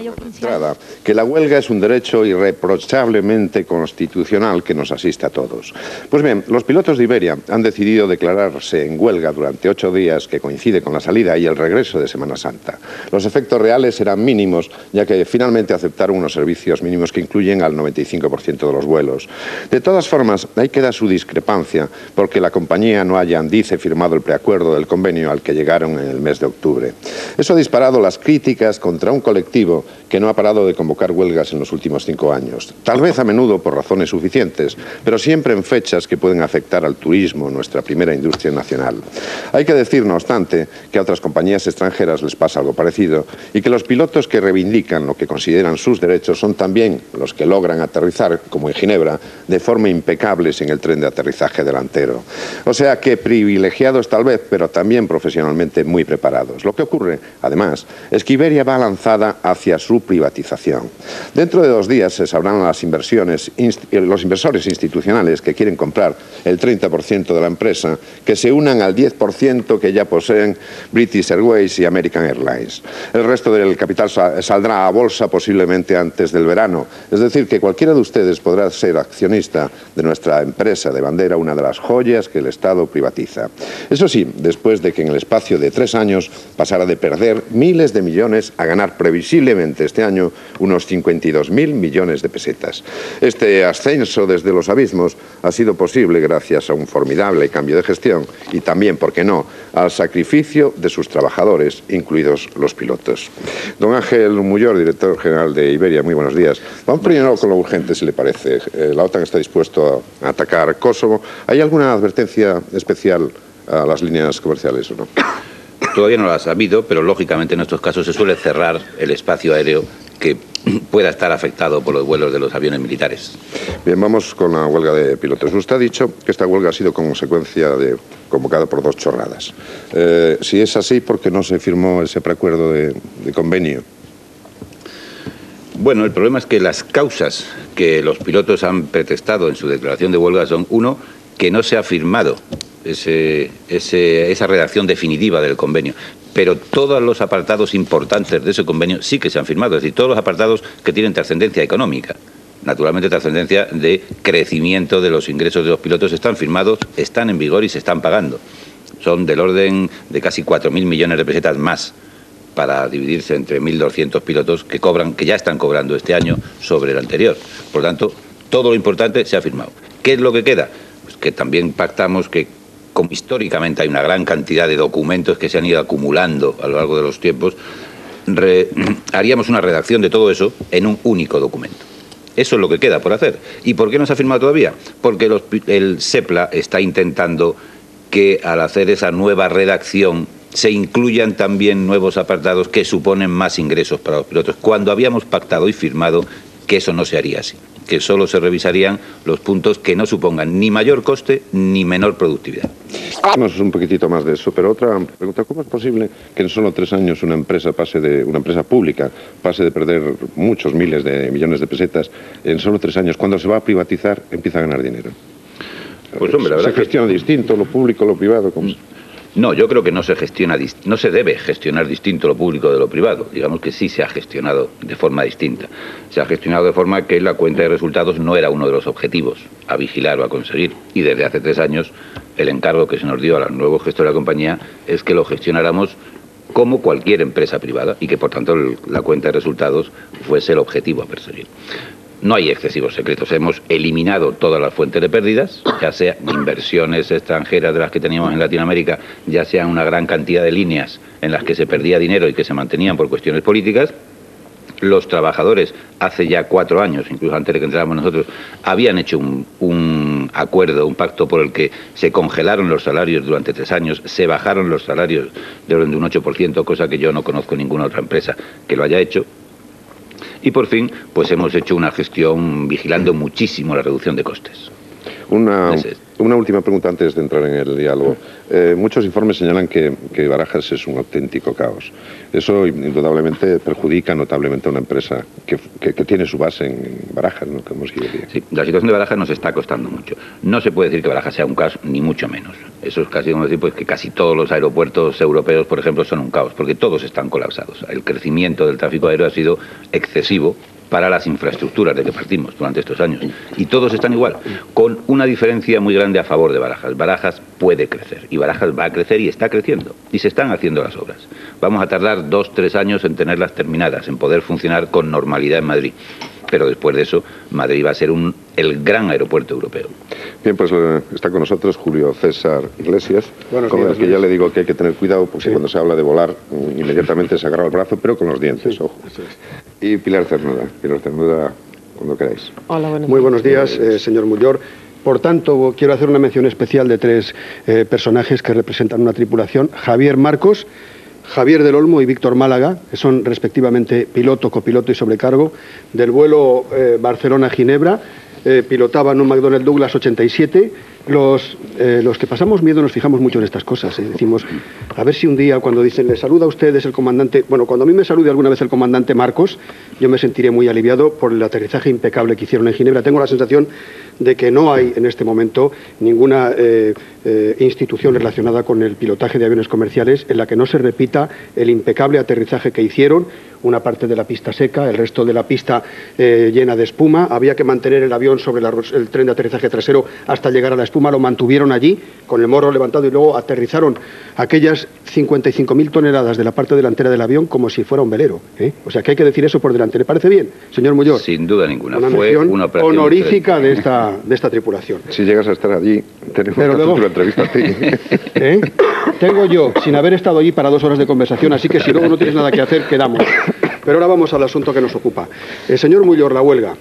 entrada, que la huelga es un derecho irreprochablemente constitucional que nos asiste a todos. Pues bien, los pilotos de Iberia han decidido declararse en huelga durante 8 días, que coincide con la salida y el regreso de Semana Santa. Los efectos reales serán mínimos, ya que finalmente aceptaron unos servicios mínimos que incluyen al 95% de los vuelos. De todas formas, ahí queda su discrepancia, porque la compañía no haya, dice, firmado el preacuerdo del convenio al que llegaron en el mes de octubre. Eso ha disparado las críticas contra un colectivo que no ha parado de convocar huelgas en los últimos 5 años. Tal vez a menudo por razones suficientes, pero siempre en fechas que pueden afectar al turismo, nuestra primera industria nacional. Hay que decir, no obstante, que a otras compañías extranjeras les pasa algo parecido y que los pilotos que reivindican lo que consideran sus derechos son también los que logran aterrizar, como en Ginebra, de forma impecable en el tren de aterrizaje delantero. O sea que privilegiados tal vez, pero también profesionalmente muy preparados. Lo que ocurre, además, es que Iberia va lanzada hacia su privatización. Dentro de 2 días se sabrán los inversores institucionales que quieren comprar el 30% de la empresa, que se unan al 10% que ya poseen British Airways y American Airlines. El resto del capital saldrá a bolsa posiblemente antes del verano. Es decir, que cualquiera de ustedes podrá ser accionista de nuestra empresa de bandera, una de las joyas que el Estado privatiza. Eso sí, después de que en el espacio de 3 años pasara de perder miles de millones a ganar previsiblemente este año unos 52.000 millones de pesetas. Este ascenso desde los abismos ha sido posible gracias a un formidable cambio de gestión y también, ¿por qué no?, al sacrificio de sus trabajadores, incluidos los pilotos. Don Ángel Muyor, director general de Iberia, muy buenos días. Vamos primero con lo urgente, si le parece. La OTAN está dispuesto a atacar Kosovo. ¿Hay alguna advertencia especial a las líneas comerciales o no? Todavía no las ha habido, pero lógicamente en estos casos se suele cerrar el espacio aéreo que pueda estar afectado por los vuelos de los aviones militares. Bien, vamos con la huelga de pilotos. Usted ha dicho que esta huelga ha sido consecuencia convocada por 2 chorradas. Si es así, ¿por qué no se firmó ese preacuerdo de convenio? Bueno, el problema es que las causas que los pilotos han pretextado en su declaración de huelga son, uno, que no se ha firmado esa redacción definitiva del convenio. Pero todos los apartados importantes de ese convenio sí que se han firmado, es decir, todos los apartados que tienen trascendencia económica, naturalmente trascendencia de crecimiento de los ingresos de los pilotos, están firmados, están en vigor y se están pagando. Son del orden de casi 4.000 millones de pesetas más para dividirse entre 1.200 pilotos que ya están cobrando este año sobre el anterior. Por lo tanto, todo lo importante se ha firmado. ¿Qué es lo que queda? Pues que también pactamos que, como históricamente hay una gran cantidad de documentos que se han ido acumulando a lo largo de los tiempos, haríamos una redacción de todo eso en un único documento. Eso es lo que queda por hacer. ¿Y por qué no se ha firmado todavía? Porque el SEPLA está intentando que al hacer esa nueva redacción se incluyan también nuevos apartados que suponen más ingresos para los pilotos, cuando habíamos pactado y firmado que eso no se haría así, que solo se revisarían los puntos que no supongan ni mayor coste ni menor productividad. Hablamos un poquitito más de eso, pero otra pregunta: ¿cómo es posible que en solo 3 años una empresa pública pase de perder muchos miles de millones de pesetas en solo 3 años, cuando se va a privatizar empieza a ganar dinero? Pues hombre, la verdad ¿se gestiona distinto lo público, lo privado? ¿Cómo? No, yo creo que no se debe gestionar distinto lo público de lo privado. Digamos que sí se ha gestionado de forma distinta. Se ha gestionado de forma que la cuenta de resultados no era uno de los objetivos a vigilar o a conseguir. Y desde hace 3 años el encargo que se nos dio al nuevo gestor de la compañía es que lo gestionáramos como cualquier empresa privada y que por tanto la cuenta de resultados fuese el objetivo a perseguir. No hay excesivos secretos. Hemos eliminado todas las fuentes de pérdidas, ya sea inversiones extranjeras de las que teníamos en Latinoamérica, ya sean una gran cantidad de líneas en las que se perdía dinero y que se mantenían por cuestiones políticas. Los trabajadores, hace ya 4 años, incluso antes de que entráramos nosotros, habían hecho un acuerdo, un pacto por el que se congelaron los salarios durante 3 años, se bajaron los salarios de orden de un 8%, cosa que yo no conozco ninguna otra empresa que lo haya hecho. Y por fin, pues hemos hecho una gestión vigilando muchísimo la reducción de costes. Una última pregunta antes de entrar en el diálogo. Muchos informes señalan que Barajas es un auténtico caos. Eso indudablemente perjudica notablemente a una empresa que tiene su base en Barajas, ¿no? Como si diría. Sí, la situación de Barajas nos está costando mucho. No se puede decir que Barajas sea un caos, ni mucho menos. Eso es casi como decir pues, que casi todos los aeropuertos europeos, por ejemplo, son un caos, porque todos están colapsados. El crecimiento del tráfico aéreo ha sido excesivo para las infraestructuras de que partimos durante estos años. Y todos están igual, con una diferencia muy grande a favor de Barajas. Barajas puede crecer, y Barajas va a crecer y está creciendo, y se están haciendo las obras. Vamos a tardar 2-3 años en tenerlas terminadas, en poder funcionar con normalidad en Madrid. Pero después de eso, Madrid va a ser el gran aeropuerto europeo. Bien, pues está con nosotros Julio César Iglesias, con el que ya le digo que hay que tener cuidado, porque cuando se habla de volar, inmediatamente se agarra el brazo, pero con los dientes, ojo. Y Pilar Cernuda, cuando queráis. Hola, muy buenos días, señor Muyor. Por tanto, quiero hacer una mención especial de 3 personajes que representan una tripulación: Javier Marcos, Javier del Olmo y Víctor Málaga, que son respectivamente piloto, copiloto y sobrecargo del vuelo Barcelona-Ginebra. Pilotaban un McDonnell Douglas 87. Los que pasamos miedo nos fijamos mucho en estas cosas. Decimos, a ver si un día, cuando dicen, le saluda a ustedes el comandante... Bueno, cuando a mí me salude alguna vez el comandante Marcos, yo me sentiré muy aliviado por el aterrizaje impecable que hicieron en Ginebra. Tengo la sensación de que no hay en este momento ninguna institución relacionada con el pilotaje de aviones comerciales en la que no se repita el impecable aterrizaje que hicieron. Una parte de la pista seca, el resto de la pista llena de espuma. Había que mantener el avión sobre el tren de aterrizaje trasero hasta llegar a la espuma. Lo mantuvieron allí con el morro levantado y luego aterrizaron aquellas 55.000 toneladas de la parte delantera del avión como si fuera un velero. O sea que hay que decir eso por delante. ¿Le parece bien, señor Muyor? Sin duda ninguna. Una mención honorífica de esta tripulación. Si llegas a estar allí, tenemos que hacer una entrevista a ti. Tengo yo, sin haber estado allí, para 2 horas de conversación, así que si luego no tienes nada que hacer, quedamos. Pero ahora vamos al asunto que nos ocupa. Señor Muyor, la huelga.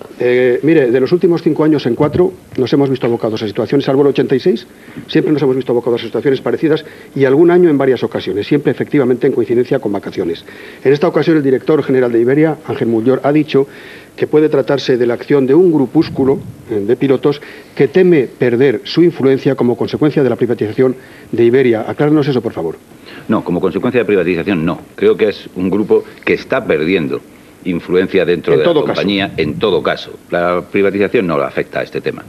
Mire, de los últimos 5 años en 4 nos hemos visto abocados a situaciones, salvo el 86, siempre nos hemos visto abocados a situaciones parecidas y algún año en varias ocasiones, siempre efectivamente en coincidencia con vacaciones. En esta ocasión el director general de Iberia, Ángel Muyor, ha dicho que puede tratarse de la acción de un grupúsculo de pilotos que teme perder su influencia como consecuencia de la privatización de Iberia. Aclárenos eso, por favor. No, como consecuencia de privatización no. Creo que es un grupo que está perdiendo influencia dentro de la compañía en todo caso. La privatización no le afecta a este tema.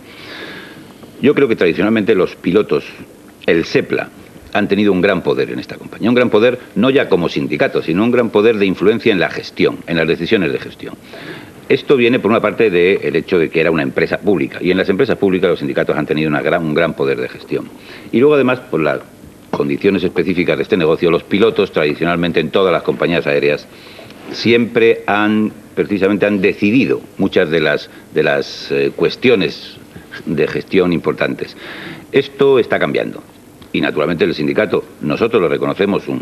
Yo creo que tradicionalmente los pilotos, el SEPLA, han tenido un gran poder en esta compañía. Un gran poder no ya como sindicato, sino un gran poder de influencia en la gestión, en las decisiones de gestión. Esto viene por una parte del hecho de que era una empresa pública, y en las empresas públicas los sindicatos han tenido un gran poder de gestión. Y luego además, por las condiciones específicas de este negocio, los pilotos tradicionalmente en todas las compañías aéreas siempre precisamente han decidido muchas de las cuestiones de gestión importantes. Esto está cambiando, y naturalmente el sindicato, nosotros lo reconocemos un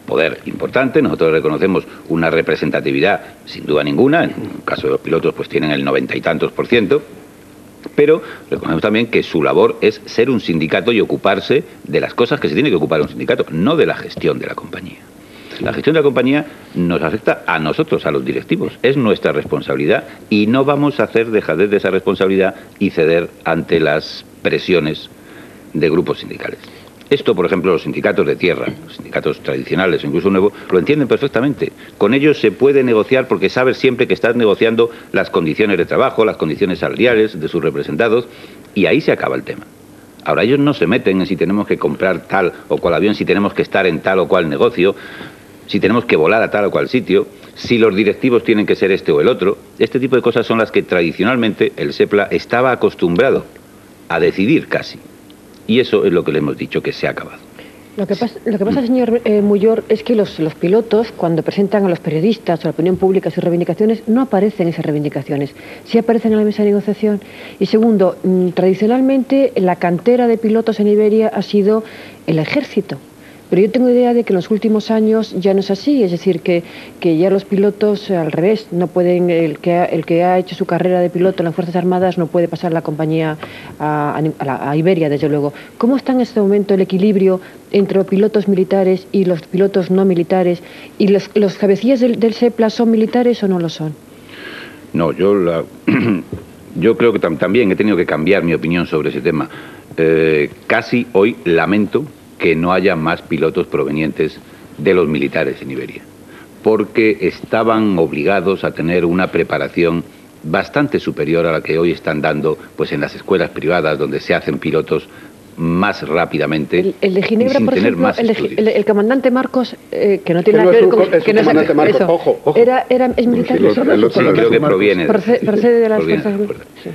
poder importante, nosotros reconocemos una representatividad sin duda ninguna, en el caso de los pilotos pues tienen el 90 y tantos %, pero reconocemos también que su labor es ser un sindicato y ocuparse de las cosas que se tiene que ocupar un sindicato, no de la gestión de la compañía. La gestión de la compañía nos afecta a nosotros, a los directivos, es nuestra responsabilidad y no vamos a hacer dejadez de esa responsabilidad y ceder ante las presiones de grupos sindicales. Esto, por ejemplo, los sindicatos de tierra, los sindicatos tradicionales o incluso nuevos, lo entienden perfectamente. Con ellos se puede negociar porque sabes siempre que estás negociando las condiciones de trabajo, las condiciones salariales de sus representados, y ahí se acaba el tema. Ahora, ellos no se meten en si tenemos que comprar tal o cual avión, si tenemos que estar en tal o cual negocio, si tenemos que volar a tal o cual sitio, si los directivos tienen que ser este o el otro. Este tipo de cosas son las que tradicionalmente el SEPLA estaba acostumbrado a decidir casi. Y eso es lo que le hemos dicho, que se ha acabado. Lo que pasa, señor Muyor, es que los pilotos, cuando presentan a los periodistas o a la opinión pública sus reivindicaciones, no aparecen esas reivindicaciones. Sí aparecen en la mesa de negociación. Y segundo, tradicionalmente la cantera de pilotos en Iberia ha sido el ejército. Pero yo tengo idea de que en los últimos años ya no es así, es decir, que ya los pilotos al revés, no pueden, el que ha hecho su carrera de piloto en las Fuerzas Armadas no puede pasar la compañía a Iberia, desde luego. ¿Cómo está en este momento el equilibrio entre los pilotos militares y los pilotos no militares? ¿Y los cabecillas del SEPLA son militares o no lo son? No, Yo creo que también he tenido que cambiar mi opinión sobre ese tema. Casi hoy lamento que no haya más pilotos provenientes de los militares en Iberia, porque estaban obligados a tener una preparación bastante superior a la que hoy están dando pues en las escuelas privadas, donde se hacen pilotos más rápidamente. El de Ginebra, por ejemplo, el comandante Marcos, que no tiene que nada que ver con... Es un comandante Marcos, eso, ojo. Es militar. Sí, creo que proviene de las fuerzas... Sí.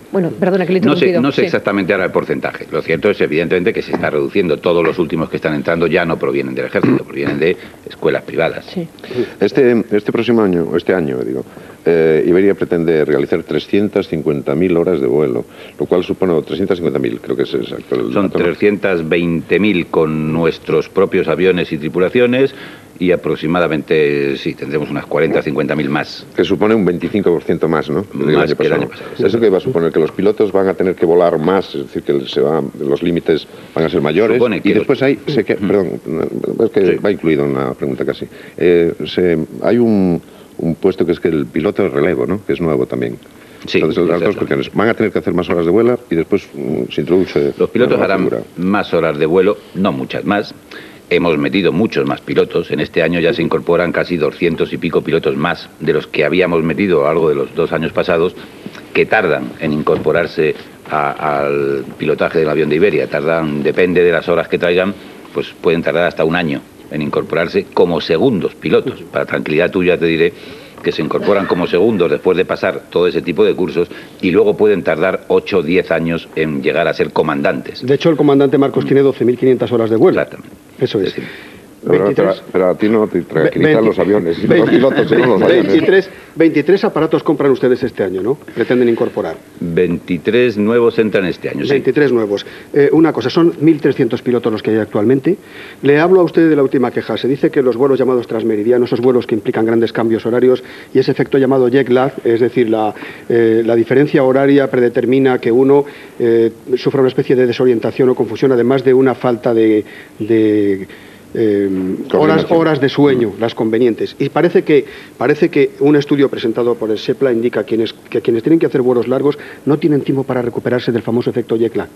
Bueno, perdona que le he interrumpido. No sé exactamente ahora el porcentaje. Lo cierto es evidentemente que se está reduciendo. Todos los últimos que están entrando ya no provienen del ejército, provienen de escuelas privadas. Sí. Este próximo año, Iberia pretende realizar 350.000 horas de vuelo, lo cual supone 350.000, creo que es exacto. Son 320.000 con nuestros propios aviones y tripulaciones, y aproximadamente, sí, tendremos unas 50.000 más. Que supone un 25% más, ¿no? Más que el año pasado. Eso que va a suponer que los pilotos van a tener que volar más, es decir, que los límites van a ser mayores. Y después hay, perdón, es que va incluido en la pregunta casi. Hay un puesto que es que el piloto de relevo, ¿no? Que es nuevo también. Sí, entonces las dos cuestiones. Van a tener que hacer más horas de vuelo y después se introduce... Los pilotos harán más horas de vuelo, no muchas más. Hemos metido muchos más pilotos. En este año ya se incorporan casi 200 y pico pilotos más de los que habíamos metido a lo largo de los 2 años pasados, que tardan en incorporarse al pilotaje del avión de Iberia. Tardan, depende de las horas que traigan, pues pueden tardar hasta 1 año en incorporarse como segundos pilotos. Para tranquilidad tuya te diré que se incorporan como segundos después de pasar todo ese tipo de cursos, y luego pueden tardar 8 o 10 años en llegar a ser comandantes. De hecho, el comandante Marcos tiene 12.500 horas de vuelo. Exactamente. Eso es. Pero a ti no te tranquilizan los aviones, sino los pilotos, sino los aviones. 23 aparatos compran ustedes este año, ¿no? Pretenden incorporar. 23 nuevos entran este año, sí. 23 nuevos. Una cosa, son 1.300 pilotos los que hay actualmente. Le hablo a usted de la última queja. Se dice que los vuelos llamados transmeridianos, esos vuelos que implican grandes cambios horarios, y ese efecto llamado jet lag, es decir, la diferencia horaria predetermina que uno sufra una especie de desorientación o confusión, además de una falta de horas de sueño, las convenientes. Y parece que un estudio presentado por el SEPLA indica que quienes tienen que hacer vuelos largos no tienen tiempo para recuperarse del famoso efecto jet lag.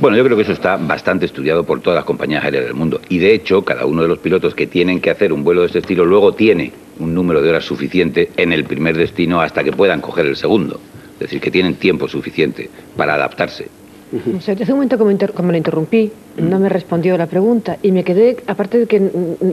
Bueno, yo creo que eso está bastante estudiado por todas las compañías aéreas del mundo. Y de hecho, cada uno de los pilotos que tienen que hacer un vuelo de este estilo luego tiene un número de horas suficiente en el primer destino hasta que puedan coger el segundo. Es decir, que tienen tiempo suficiente para adaptarse. O sea, hace un momento como le interrumpí, no me respondió la pregunta y me quedé, aparte de que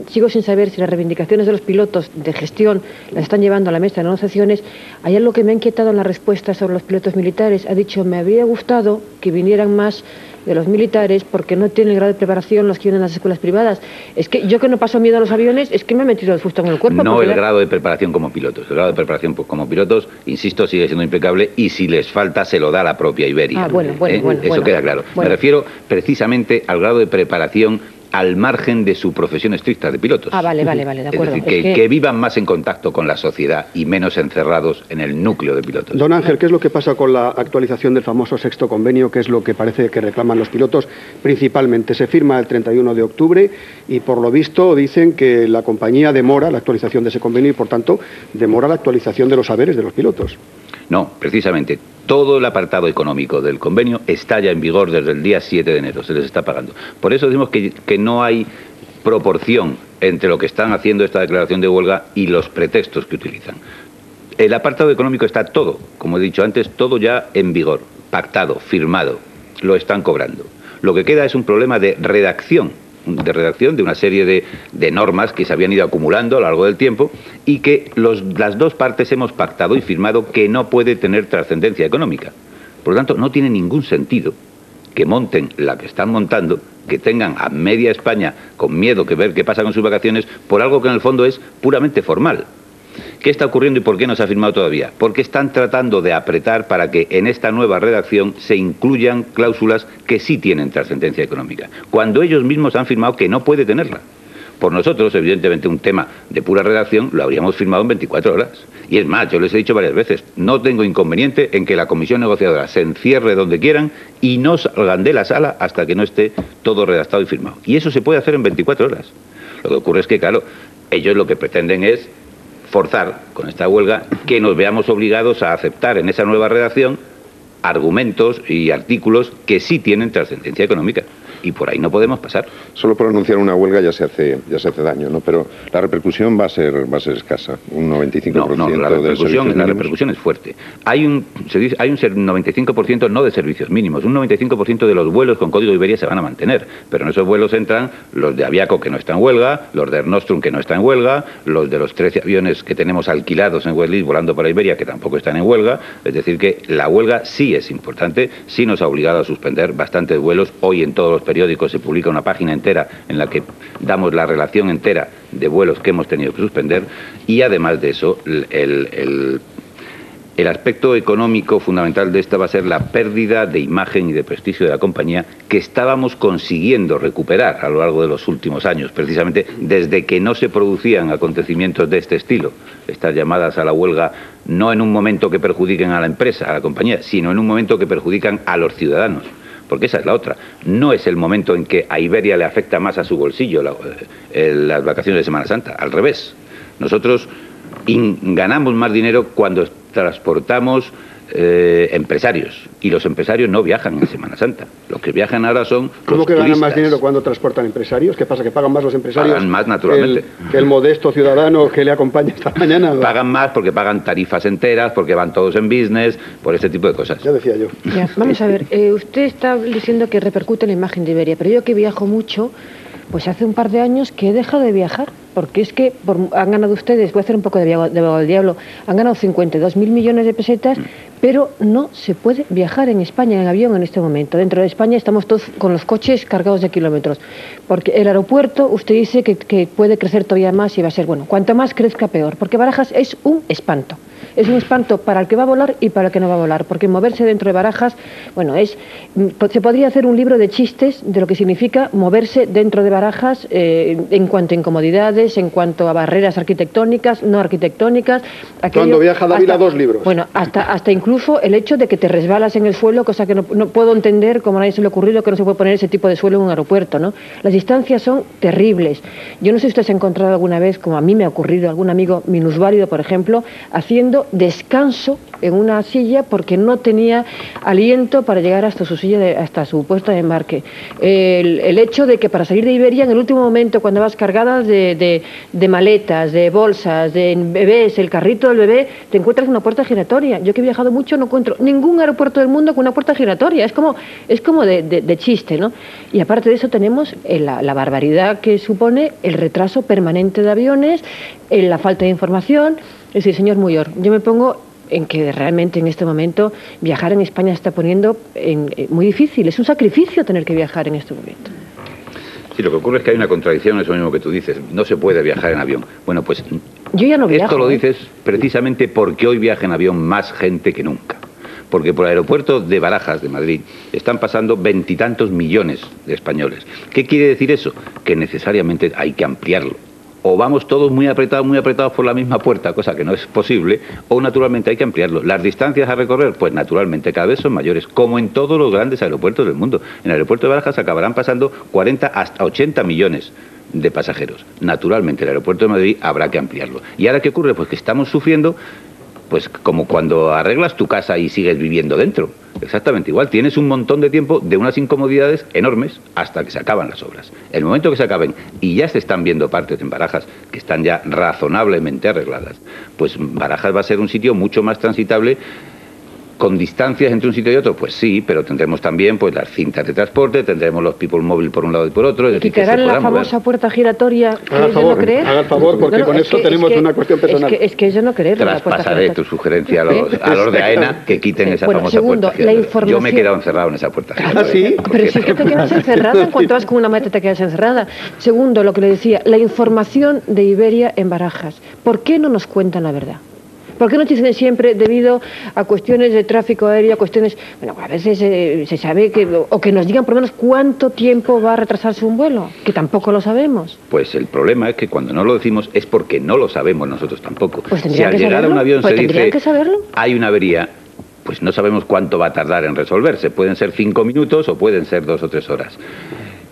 sigo sin saber si las reivindicaciones de los pilotos de gestión las están llevando a la mesa de negociaciones. Hay algo que me ha inquietado en la respuesta sobre los pilotos militares. Ha dicho, me habría gustado que vinieran más de los militares porque no tienen el grado de preparación los que vienen a las escuelas privadas. Es que yo, que no paso miedo a los aviones, es que me he metido el fusto en el cuerpo. No el grado de preparación como pilotos. El grado de preparación como pilotos, insisto, sigue siendo impecable, y si les falta se lo da la propia Iberia. Bueno, eso queda claro. Me refiero precisamente al grado de preparación al margen de su profesión estricta de pilotos. Vale, de acuerdo. Es decir, que vivan más en contacto con la sociedad y menos encerrados en el núcleo de pilotos. Don Ángel, ¿qué es lo que pasa con la actualización del famoso 6º convenio? ¿Qué es lo que parece que reclaman los pilotos? Principalmente se firma el 31 de octubre y por lo visto dicen que la compañía demora la actualización de ese convenio y por tanto demora la actualización de los saberes de los pilotos. No, precisamente todo el apartado económico del convenio está ya en vigor desde el día 7 de enero, se les está pagando. Por eso decimos que no hay proporción entre lo que están haciendo esta declaración de huelga y los pretextos que utilizan. El apartado económico está todo, como he dicho antes, todo ya en vigor, pactado, firmado, lo están cobrando. Lo que queda es un problema de redacción de una serie de normas que se habían ido acumulando a lo largo del tiempo y que las dos partes hemos pactado y firmado que no puede tener trascendencia económica. Por lo tanto, no tiene ningún sentido que monten la que están montando, que tengan a media España con miedo que ver qué pasa con sus vacaciones por algo que en el fondo es puramente formal. ¿Qué está ocurriendo y por qué no se ha firmado todavía? Porque están tratando de apretar para que en esta nueva redacción se incluyan cláusulas que sí tienen trascendencia económica, cuando ellos mismos han firmado que no puede tenerla. Por nosotros, evidentemente, un tema de pura redacción lo habríamos firmado en 24 horas. Y es más, yo les he dicho varias veces, no tengo inconveniente en que la comisión negociadora se encierre donde quieran y no salgan de la sala hasta que no esté todo redactado y firmado. Y eso se puede hacer en 24 horas. Lo que ocurre es que, claro, ellos lo que pretenden es forzar con esta huelga que nos veamos obligados a aceptar en esa nueva redacción argumentos y artículos que sí tienen trascendencia económica. Y por ahí no podemos pasar. Solo por anunciar una huelga ya se hace daño, ¿no? Pero la repercusión va a ser escasa, un 95% no, la repercusión es fuerte. Hay un 95% no de servicios mínimos, un 95% de los vuelos con código Iberia se van a mantener, pero en esos vuelos entran los de Aviaco, que no está en huelga, los de Air Nostrum, que no está en huelga, los de los 13 aviones que tenemos alquilados en Westleaf volando para Iberia, que tampoco están en huelga. Es decir, que la huelga sí es importante, sí nos ha obligado a suspender bastantes vuelos. Hoy en todos los periódicos se publica una página entera en la que damos la relación entera de vuelos que hemos tenido que suspender, y además de eso el aspecto económico fundamental de esta va a ser la pérdida de imagen y de prestigio de la compañía que estábamos consiguiendo recuperar a lo largo de los últimos años, precisamente desde que no se producían acontecimientos de este estilo, estas llamadas a la huelga no en un momento que perjudiquen a la empresa, a la compañía, sino en un momento que perjudican a los ciudadanos. Porque esa es la otra. No es el momento en que a Iberia le afecta más a su bolsillo las vacaciones de Semana Santa. Al revés. Nosotros ganamos más dinero cuando transportamos empresarios. Y los empresarios no viajan en Semana Santa. Los que viajan ahora son ¿Cómo los que ganan turistas. más dinero cuando transportan empresarios? ¿Qué pasa? ¿Que pagan más los empresarios? Pagan más, naturalmente. Que el modesto ciudadano que le acompaña esta mañana. Pagan más porque pagan tarifas enteras, porque van todos en business, por este tipo de cosas. Ya decía yo. Ya, vamos a ver, usted está diciendo que repercute en la imagen de Iberia, pero yo que viajo mucho, pues hace un par de años que he dejado de viajar, porque es que han ganado ustedes, voy a hacer un poco de abogado del diablo, han ganado 52.000 millones de pesetas, pero no se puede viajar en España en avión en este momento. Dentro de España estamos todos con los coches cargados de kilómetros, porque el aeropuerto, usted dice que puede crecer todavía más y va a ser, bueno, cuanto más crezca peor, porque Barajas es un espanto. Es un espanto para el que va a volar y para el que no va a volar, porque moverse dentro de Barajas, bueno, se podría hacer un libro de chistes de lo que significa moverse dentro de Barajas en cuanto a incomodidades, en cuanto a barreras arquitectónicas, no arquitectónicas. Cuando viaja Dávila, 2 libros. Bueno, hasta incluso el hecho de que te resbalas en el suelo, cosa que no puedo entender, como a nadie se le ha ocurrido, que no se puede poner ese tipo de suelo en un aeropuerto, ¿no? Las distancias son terribles. Yo no sé si usted se ha encontrado alguna vez, como a mí me ha ocurrido, algún amigo minusválido, por ejemplo, haciendo descanso en una silla porque no tenía aliento para llegar hasta su silla, hasta su puesto de embarque. El hecho de que para salir de Iberia, en el último momento, cuando vas cargada de maletas, de bolsas, de bebés, el carrito del bebé, te encuentras en una puerta giratoria. Yo que he viajado mucho no encuentro ningún aeropuerto del mundo con una puerta giratoria. Es como de chiste, ¿no? Y aparte de eso tenemos la barbaridad que supone el retraso permanente de aviones, la falta de información. Es decir, señor Muyor, yo me pongo en que realmente en este momento viajar en España está poniendo muy difícil. Es un sacrificio tener que viajar en este momento. Sí, lo que ocurre es que hay una contradicción, eso mismo que tú dices. No se puede viajar en avión. Bueno, pues yo ya no viajo. Esto lo dices precisamente porque hoy viaja en avión más gente que nunca. Porque por el aeropuerto de Barajas, de Madrid, están pasando 20 y tantos millones de españoles. ¿Qué quiere decir eso? Que necesariamente hay que ampliarlo. O vamos todos muy apretados por la misma puerta, cosa que no es posible, o naturalmente hay que ampliarlo. Las distancias a recorrer, pues naturalmente cada vez son mayores, como en todos los grandes aeropuertos del mundo. En el aeropuerto de Barajas acabarán pasando 40 hasta 80 millones de pasajeros. Naturalmente el aeropuerto de Madrid habrá que ampliarlo. ¿Y ahora qué ocurre? Pues que estamos sufriendo, pues como cuando arreglas tu casa y sigues viviendo dentro. Exactamente igual. Tienes un montón de tiempo de unas incomodidades enormes hasta que se acaban las obras. El momento que se acaben, y ya se están viendo partes en Barajas que están ya razonablemente arregladas, pues Barajas va a ser un sitio mucho más transitable. ¿Con distancias entre un sitio y otro? Pues sí, pero tendremos también pues las cintas de transporte, tendremos los people móvil por un lado y por otro. Y quitarán la famosa puerta giratoria, que es de no creer. Haga el favor, porque con eso tenemos una cuestión personal. Es que es de no creer. Traspasaré tu sugerencia a los de AENA que quiten esa famosa puerta giratoria. Yo me he quedado encerrado en esa puerta giratoria. ¿Ah, sí? Pero si es que te quedas encerrada, en cuanto vas con una maleta te quedas encerrada. Segundo, lo que le decía, la información de Iberia en Barajas. ¿Por qué no nos cuentan la verdad? ¿Por qué nos dicen siempre, debido a cuestiones de tráfico aéreo, cuestiones, bueno, a veces se sabe o que nos digan por lo menos cuánto tiempo va a retrasarse un vuelo, que tampoco lo sabemos? Pues el problema es que cuando no lo decimos es porque no lo sabemos nosotros tampoco. Pues si al llegar a un avión se dice, que saberlo. Hay una avería, pues no sabemos cuánto va a tardar en resolverse. Pueden ser 5 minutos o pueden ser 2 o 3 horas.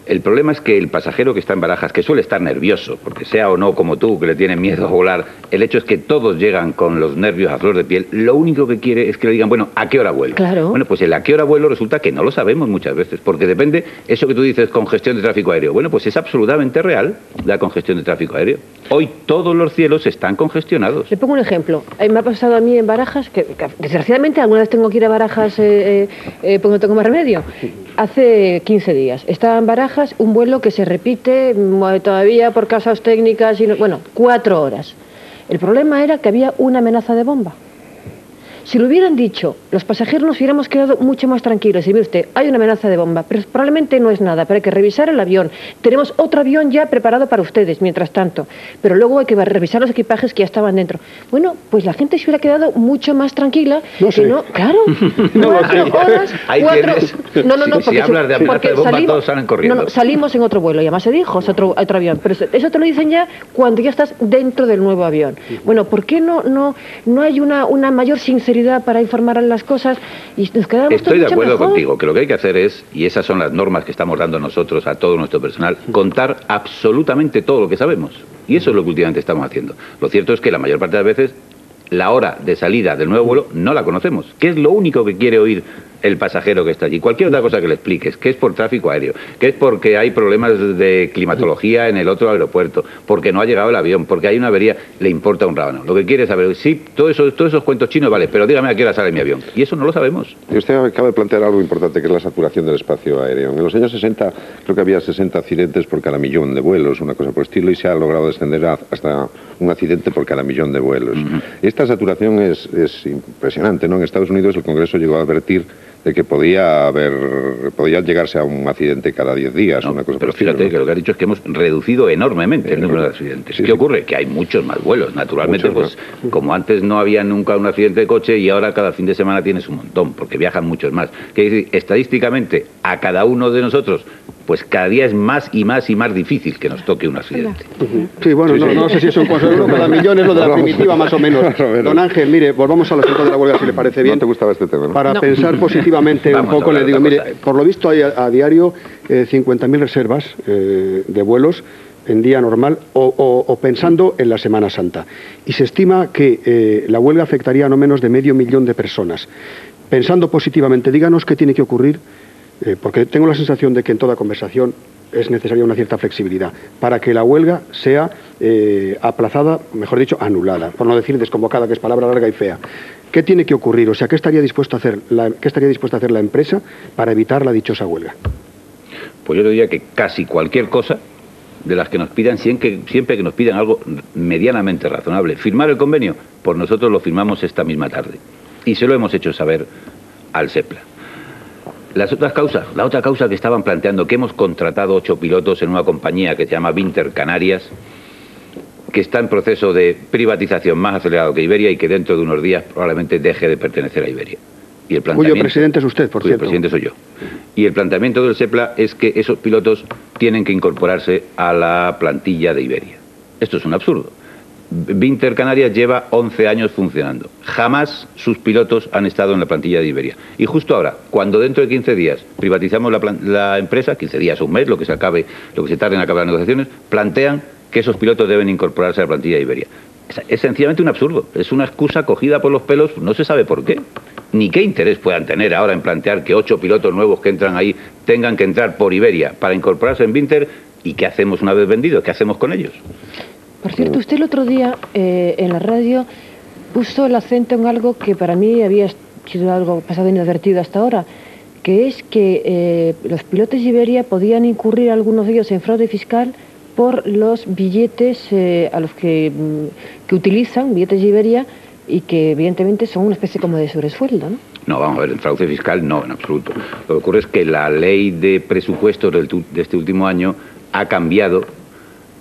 El problema es que el pasajero que está en Barajas, que suele estar nervioso, porque sea o no como tú, que le tiene miedo a volar, el hecho es que todos llegan con los nervios a flor de piel, lo único que quiere es que le digan, bueno, ¿a qué hora vuelo? Claro. Bueno, pues el a qué hora vuelo resulta que no lo sabemos muchas veces, porque depende, eso que tú dices, congestión de tráfico aéreo. Bueno, pues es absolutamente real la congestión de tráfico aéreo. Hoy todos los cielos están congestionados. Le pongo un ejemplo. Me ha pasado a mí en Barajas, que desgraciadamente alguna vez tengo que ir a Barajas porque no tengo más remedio. Hace 15 días. Estaba en Barajas un vuelo que se repite todavía por causas técnicas, 4 horas. El problema era que había una amenaza de bomba. Si lo hubieran dicho, los pasajeros nos hubiéramos quedado mucho más tranquilos. Y mire usted, hay una amenaza de bomba, pero probablemente no es nada, pero hay que revisar el avión. Tenemos otro avión ya preparado para ustedes, mientras tanto. Pero luego hay que revisar los equipajes que ya estaban dentro. Bueno, pues la gente se hubiera quedado mucho más tranquila. No sé. Claro, 4 horas. Ahí tienes. Si hablas de amenaza de bomba, todos salen corriendo. Salimos en otro vuelo, y además se dijo, es otro avión. Pero eso te lo dicen ya cuando ya estás dentro del nuevo avión. Bueno, ¿por qué no hay una mayor sinceridad para informar las cosas y nos quedamos todos Estoy de acuerdo mejor? contigo, que lo que hay que hacer es, y esas son las normas que estamos dando nosotros a todo nuestro personal, contar absolutamente todo lo que sabemos. Y eso es lo que últimamente estamos haciendo. Lo cierto es que la mayor parte de las veces la hora de salida del nuevo vuelo no la conocemos, que es lo único que quiere oír el pasajero que está allí. Cualquier otra cosa que le expliques, que es por tráfico aéreo, que es porque hay problemas de climatología en el otro aeropuerto, porque no ha llegado el avión, porque hay una avería, le importa un rábano. Lo que quiere saber, sí, todos esos cuentos chinos, vale, pero dígame a qué hora sale mi avión. Y eso no lo sabemos. Y usted acaba de plantear algo importante, que es la saturación del espacio aéreo. En los años 60 creo que había 60 accidentes por cada millón de vuelos, una cosa por el estilo, y se ha logrado descender hasta un accidente por cada millón de vuelos. Esta saturación es impresionante, ¿no? En Estados Unidos el Congreso llegó a advertir de que podía llegarse a un accidente cada 10 días, una cosa. Pero fíjate que lo que has dicho es que hemos reducido enormemente el número de accidentes. ¿Qué ocurre? Que hay muchos más vuelos. Naturalmente, pues como antes no había nunca un accidente de coche y ahora cada fin de semana tienes un montón, porque viajan muchos más. Que decir, estadísticamente, a cada uno de nosotros, pues cada día es más y más difícil que nos toque un accidente. Sí, bueno, no sé si es un consuelo, cada millón es lo de la primitiva, más o menos. Don Ángel, mire, volvamos al asunto de la huelga, si le parece bien. ¿No te gustaba este tema, no? Para pensar positivamente un poco, le digo, mire, por lo visto hay a diario 50.000 reservas de vuelos en día normal o pensando en la Semana Santa. Y se estima que la huelga afectaría a no menos de 500.000 de personas. Pensando positivamente, díganos qué tiene que ocurrir, porque tengo la sensación de que en toda conversación es necesaria una cierta flexibilidad para que la huelga sea aplazada, mejor dicho, anulada, por no decir desconvocada, que es palabra larga y fea. ¿Qué tiene que ocurrir? O sea, ¿qué estaría dispuesta a hacer la empresa para evitar la dichosa huelga? Pues yo diría que casi cualquier cosa de las que nos pidan, siempre que nos pidan algo medianamente razonable. ¿Firmar el convenio? Pues nosotros lo firmamos esta misma tarde. Y se lo hemos hecho saber al SEPLA. La otra causa que estaban planteando, que hemos contratado 8 pilotos en una compañía que se llama Binter Canarias, que está en proceso de privatización más acelerado que Iberia y que dentro de unos días probablemente deje de pertenecer a Iberia. Y el cuyo presidente es usted, por cierto. Cuyo presidente soy yo. Y el planteamiento del SEPLA es que esos pilotos tienen que incorporarse a la plantilla de Iberia. Esto es un absurdo. Binter Canarias lleva 11 años funcionando. Jamás sus pilotos han estado en la plantilla de Iberia. Y justo ahora, cuando dentro de 15 días privatizamos la empresa, 15 días, un mes, lo que se tarde en acabar las negociaciones, plantean que esos pilotos deben incorporarse a la plantilla de Iberia. Es sencillamente un absurdo. Es una excusa cogida por los pelos, no se sabe por qué. Ni qué interés puedan tener ahora en plantear que 8 pilotos nuevos que entran ahí tengan que entrar por Iberia para incorporarse en Binter. ¿Y qué hacemos una vez vendidos? ¿Qué hacemos con ellos? Por cierto, usted el otro día en la radio puso el acento en algo que para mí había sido algo pasado inadvertido hasta ahora, que es que los pilotos de Iberia podían incurrir algunos de ellos en fraude fiscal por los billetes a los que utilizan, billetes de Iberia, y que evidentemente son una especie como de sobresueldo, ¿no? No, vamos a ver, el fraude fiscal no, en absoluto. Lo que ocurre es que la ley de presupuestos de este último año ha cambiado,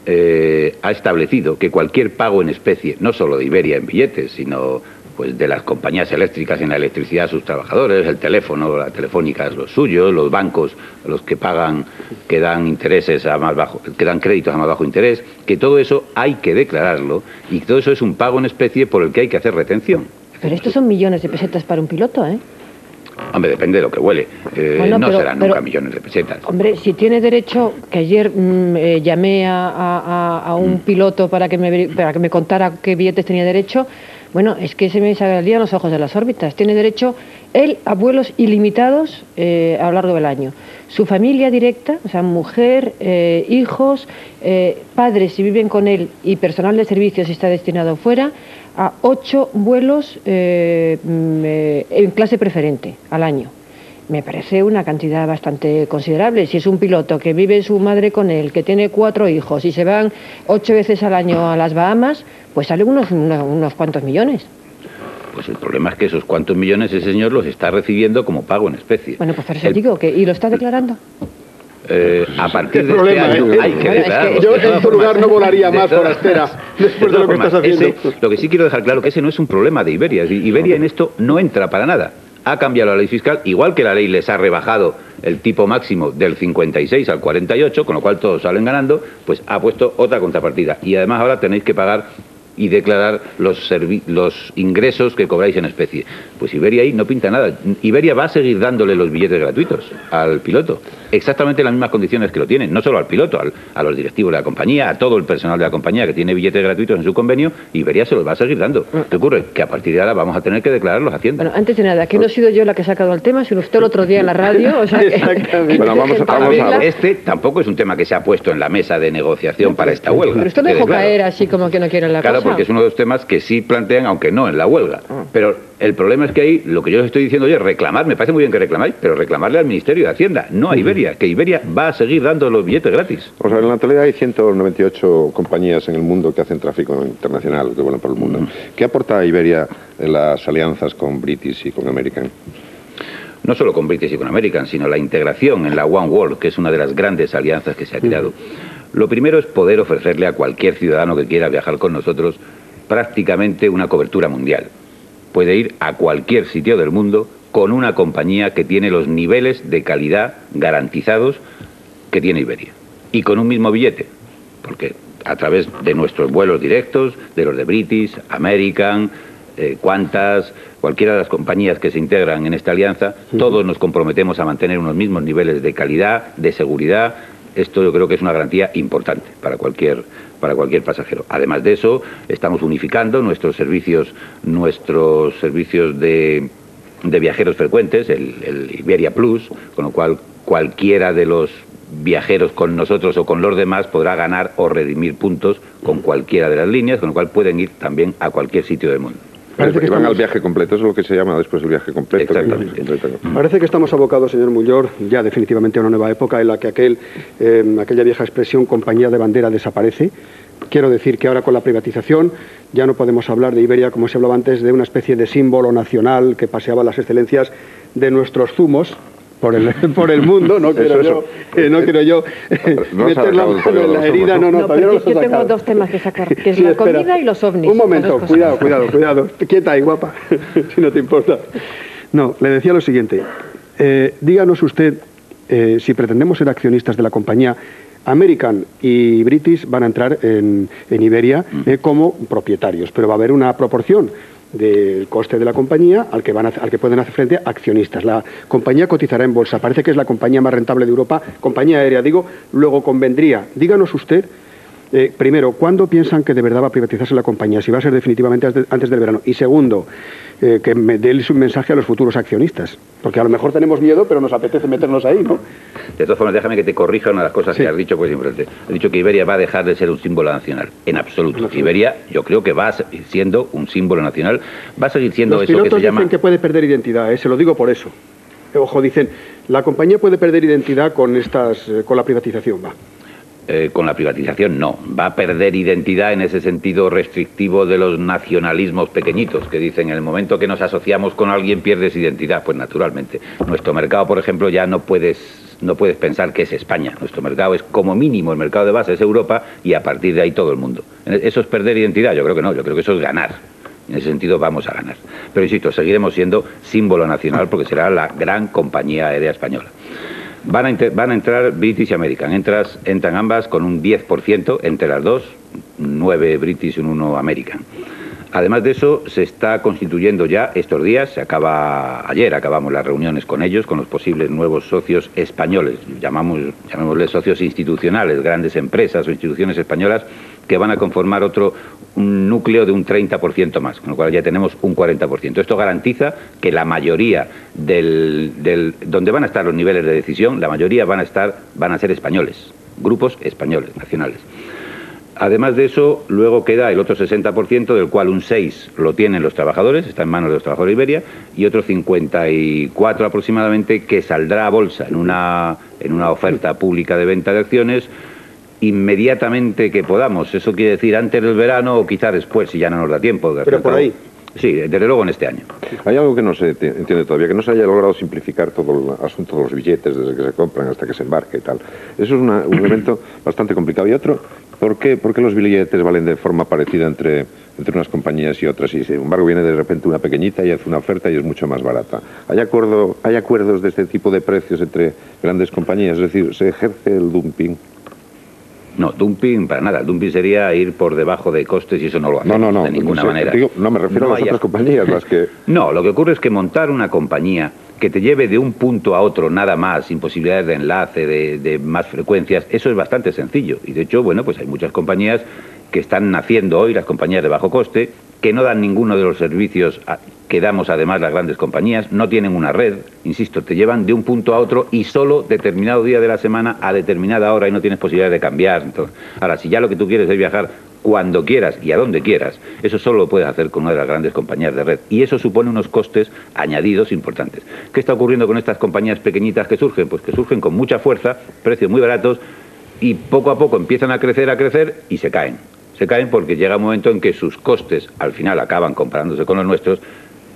ha establecido que cualquier pago en especie, no solo de Iberia en billetes, sino pues de las compañías eléctricas en la electricidad a sus trabajadores, el teléfono, la telefónica es los suyos, los bancos, los que pagan, que dan intereses a más bajo, que dan créditos a más bajo interés, que todo eso hay que declararlo y todo eso es un pago en especie por el que hay que hacer retención. Pero estos son millones de pesetas para un piloto, ¿eh? Hombre, depende de lo que huele. Bueno, no pero, serán nunca millones de pesetas. Hombre, si tiene derecho, que ayer llamé a un piloto para que me contara qué billetes tenía derecho, bueno, es que se me salían los ojos de las órbitas. Tiene derecho él a vuelos ilimitados a lo largo del año. Su familia directa, o sea, mujer, hijos, padres si viven con él y personal de servicios si está destinado fuera, a 8 vuelos en clase preferente al año. Me parece una cantidad bastante considerable. Si es un piloto que vive su madre con él, que tiene 4 hijos y se van 8 veces al año a las Bahamas, pues salen unos cuantos millones. Pues el problema es que esos cuantos millones ese señor los está recibiendo como pago en especie. Bueno, pues por eso digo que... ¿Y lo está declarando? A partir de problema, este año hay que declararlo. Yo en tu lugar no volaría más, Forastera, después de lo que estás haciendo. Lo que sí quiero dejar claro que ese no es un problema de Iberia. Iberia en esto no entra para nada. Ha cambiado la ley fiscal, igual que la ley les ha rebajado el tipo máximo del 56 al 48, con lo cual todos salen ganando, pues ha puesto otra contrapartida. Y además ahora tenéis que pagar y declarar los ingresos que cobráis en especie. Pues Iberia ahí no pinta nada. Iberia va a seguir dándole los billetes gratuitos al piloto. Exactamente en las mismas condiciones que lo tienen. No solo al piloto, a los directivos de la compañía, a todo el personal de la compañía que tiene billetes gratuitos en su convenio. Iberia se los va a seguir dando. ¿Qué ocurre? Que a partir de ahora vamos a tener que declararlos a Hacienda. Bueno, antes de nada, que no he sido yo la que he sacado el tema, sino usted el otro día en la radio. O sea, Exactamente. Bueno, vamos a... Este tampoco es un tema que se ha puesto en la mesa de negociación para esta huelga. Pero usted lo dejó caer así como que no quiere la cosa. Porque es uno de los temas que sí plantean, aunque no en la huelga. Pero el problema es que ahí, lo que yo les estoy diciendo hoy es reclamar, me parece muy bien que reclamáis, pero reclamarle al Ministerio de Hacienda, no a Iberia, que Iberia va a seguir dando los billetes gratis. O sea, en la actualidad hay 198 compañías en el mundo que hacen tráfico internacional, que vuelan por el mundo. ¿Qué aporta a Iberia en las alianzas con British y con American? No solo con British y con American, sino la integración en la One World, que es una de las grandes alianzas que se ha creado. Lo primero es poder ofrecerle a cualquier ciudadano que quiera viajar con nosotros prácticamente una cobertura mundial. Puede ir a cualquier sitio del mundo con una compañía que tiene los niveles de calidad garantizados que tiene Iberia. Y con un mismo billete, porque a través de nuestros vuelos directos, de los de British, American, Qantas, cualquiera de las compañías que se integran en esta alianza, todos nos comprometemos a mantener unos mismos niveles de calidad, de seguridad. Esto yo creo que es una garantía importante para cualquier pasajero. Además de eso, estamos unificando nuestros servicios de viajeros frecuentes, el Iberia Plus, con lo cual cualquiera de los viajeros con nosotros o con los demás podrá ganar o redimir puntos con cualquiera de las líneas, con lo cual pueden ir también a cualquier sitio del mundo. Parece que van al viaje completo, eso es lo que se llama después el viaje completo. Exactamente. Parece que estamos abocados, señor Mullor, ya definitivamente a una nueva época en la que aquella vieja expresión compañía de bandera desaparece. Quiero decir que ahora con la privatización ya no podemos hablar de Iberia, como se hablaba antes, de una especie de símbolo nacional que paseaba las excelencias de nuestros zumos por el mundo. No quiero yo meter la mano en la herida. No, pero yo tengo dos temas que sacar, que es la comida y los ovnis. Un momento, cuidado. Quieta ahí, guapa, si no te importa. No, le decía lo siguiente. Díganos usted, si pretendemos ser accionistas de la compañía, American y British van a entrar en Iberia como propietarios, pero va a haber una proporción del coste de la compañía al que pueden hacer frente accionistas. La compañía cotizará en bolsa, parece que es la compañía más rentable de Europa, compañía aérea, digo, luego convendría. Díganos usted, primero, ¿cuándo piensan que de verdad va a privatizarse la compañía? Si va a ser definitivamente antes del verano. Y segundo, que me dé un mensaje a los futuros accionistas, porque a lo mejor tenemos miedo, pero nos apetece meternos ahí, ¿no? De todas formas, déjame que te corrija una de las cosas que has dicho, pues simplemente. He dicho que Iberia va a dejar de ser un símbolo nacional. En absoluto. Iberia, yo creo que va a seguir siendo un símbolo nacional. Va a seguir siendo eso que se llama... Los pilotos dicen que puede perder identidad, se lo digo por eso. Ojo, dicen, la compañía puede perder identidad con la privatización, va. Con la privatización no, va a perder identidad en ese sentido restrictivo de los nacionalismos pequeñitos que dicen en el momento que nos asociamos con alguien pierdes identidad. Pues naturalmente, nuestro mercado, por ejemplo, ya no puedes pensar que es España. Nuestro mercado es como mínimo, el mercado de base es Europa y a partir de ahí todo el mundo. ¿Eso es perder identidad? Yo creo que no, yo creo que eso es ganar. En ese sentido vamos a ganar. Pero insisto, seguiremos siendo símbolo nacional porque será la gran compañía aérea española. Van a entrar British y American. Entran ambas con un 10% entre las dos, 9 British y 1 American. Además de eso, se está constituyendo ya estos días, ayer acabamos las reuniones con ellos, con los posibles nuevos socios españoles, llamémosles socios institucionales, grandes empresas o instituciones españolas que van a conformar un núcleo de un 30% más, con lo cual ya tenemos un 40%. Esto garantiza que la mayoría donde van a estar los niveles de decisión, la mayoría van a ser españoles, grupos españoles, nacionales. Además de eso, luego queda el otro 60%, del cual un 6% lo tienen los trabajadores, está en manos de los trabajadores de Iberia, y otro 54% aproximadamente que saldrá a bolsa en una oferta pública de venta de acciones inmediatamente que podamos. Eso quiere decir antes del verano o quizá después, si ya no nos da tiempo. Pero por ahí. Sí, desde luego en este año. Hay algo que no se entiende todavía, que no se haya logrado simplificar todo el asunto de los billetes, desde que se compran hasta que se embarca y tal. Eso es un elemento bastante complicado. Y otro, ¿por qué los billetes valen de forma parecida entre unas compañías y otras? Y sin embargo viene de repente una pequeñita y hace una oferta y es mucho más barata. ¿Hay acuerdos de este tipo de precios entre grandes compañías? Es decir, ¿se ejerce el dumping? No, dumping para nada. Dumping sería ir por debajo de costes y eso no lo hacemos de ninguna manera. No, me refiero a las otras compañías, las que... No, lo que ocurre es que montar una compañía que te lleve de un punto a otro nada más, sin posibilidades de enlace, de más frecuencias, eso es bastante sencillo. Y de hecho, bueno, pues hay muchas compañías que están naciendo hoy, las compañías de bajo coste, que no dan ninguno de los servicios que damos además las grandes compañías, no tienen una red, insisto, te llevan de un punto a otro y solo determinado día de la semana a determinada hora y no tienes posibilidad de cambiar. Entonces, ahora, si ya lo que tú quieres es viajar cuando quieras y a donde quieras, eso solo lo puedes hacer con una de las grandes compañías de red. Y eso supone unos costes añadidos importantes. ¿Qué está ocurriendo con estas compañías pequeñitas que surgen? Pues que surgen con mucha fuerza, precios muy baratos y poco a poco empiezan a crecer y se caen. Se caen porque llega un momento en que sus costes al final acaban comparándose con los nuestros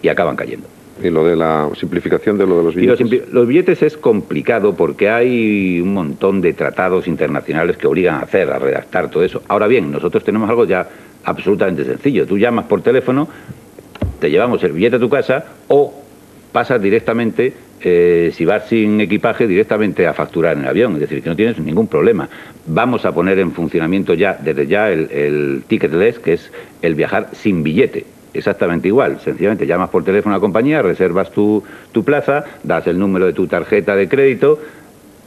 y acaban cayendo. Y lo de la simplificación de lo de los billetes. Los billetes es complicado porque hay un montón de tratados internacionales que obligan a redactar todo eso. Ahora bien, nosotros tenemos algo ya absolutamente sencillo. Tú llamas por teléfono, te llevamos el billete a tu casa o pasas directamente, si vas sin equipaje, directamente a facturar en el avión. Es decir, que no tienes ningún problema. Vamos a poner en funcionamiento desde ya el ticketless, que es el viajar sin billete. Exactamente igual, sencillamente llamas por teléfono a la compañía, reservas tu plaza, das el número de tu tarjeta de crédito,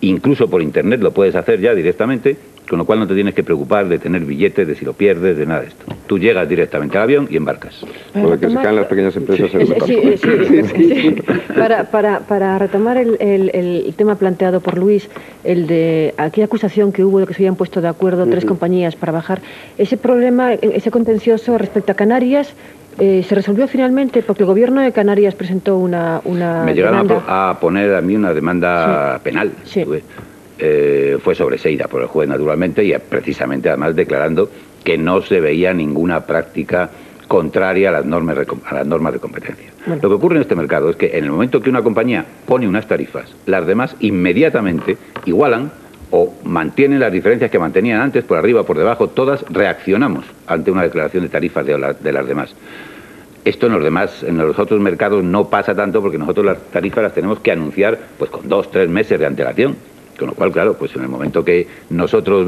incluso por internet lo puedes hacer ya directamente, con lo cual no te tienes que preocupar de tener billetes, de si lo pierdes, de nada de esto. Tú llegas directamente al avión y embarcas. Lo de que se caen las pequeñas empresas es sí. Para retomar el tema planteado por Luis, el de aquella acusación que hubo de que se habían puesto de acuerdo tres compañías para bajar, ese problema, ese contencioso respecto a Canarias, se resolvió finalmente porque el gobierno de Canarias presentó una Me llegaron demanda. a poner a mí una demanda penal. Sí. Fue sobreseída por el juez, naturalmente, y precisamente además declarando que no se veía ninguna práctica contraria a las normas de competencia. Bueno. Lo que ocurre en este mercado es que en el momento que una compañía pone unas tarifas, las demás inmediatamente igualan o mantienen las diferencias que mantenían antes, por arriba o por debajo, todas reaccionamos ante una declaración de tarifas de las demás. Esto en los otros mercados no pasa tanto porque nosotros las tarifas las tenemos que anunciar pues con 2 o 3 meses de antelación. Con lo cual, claro, pues en el momento que nosotros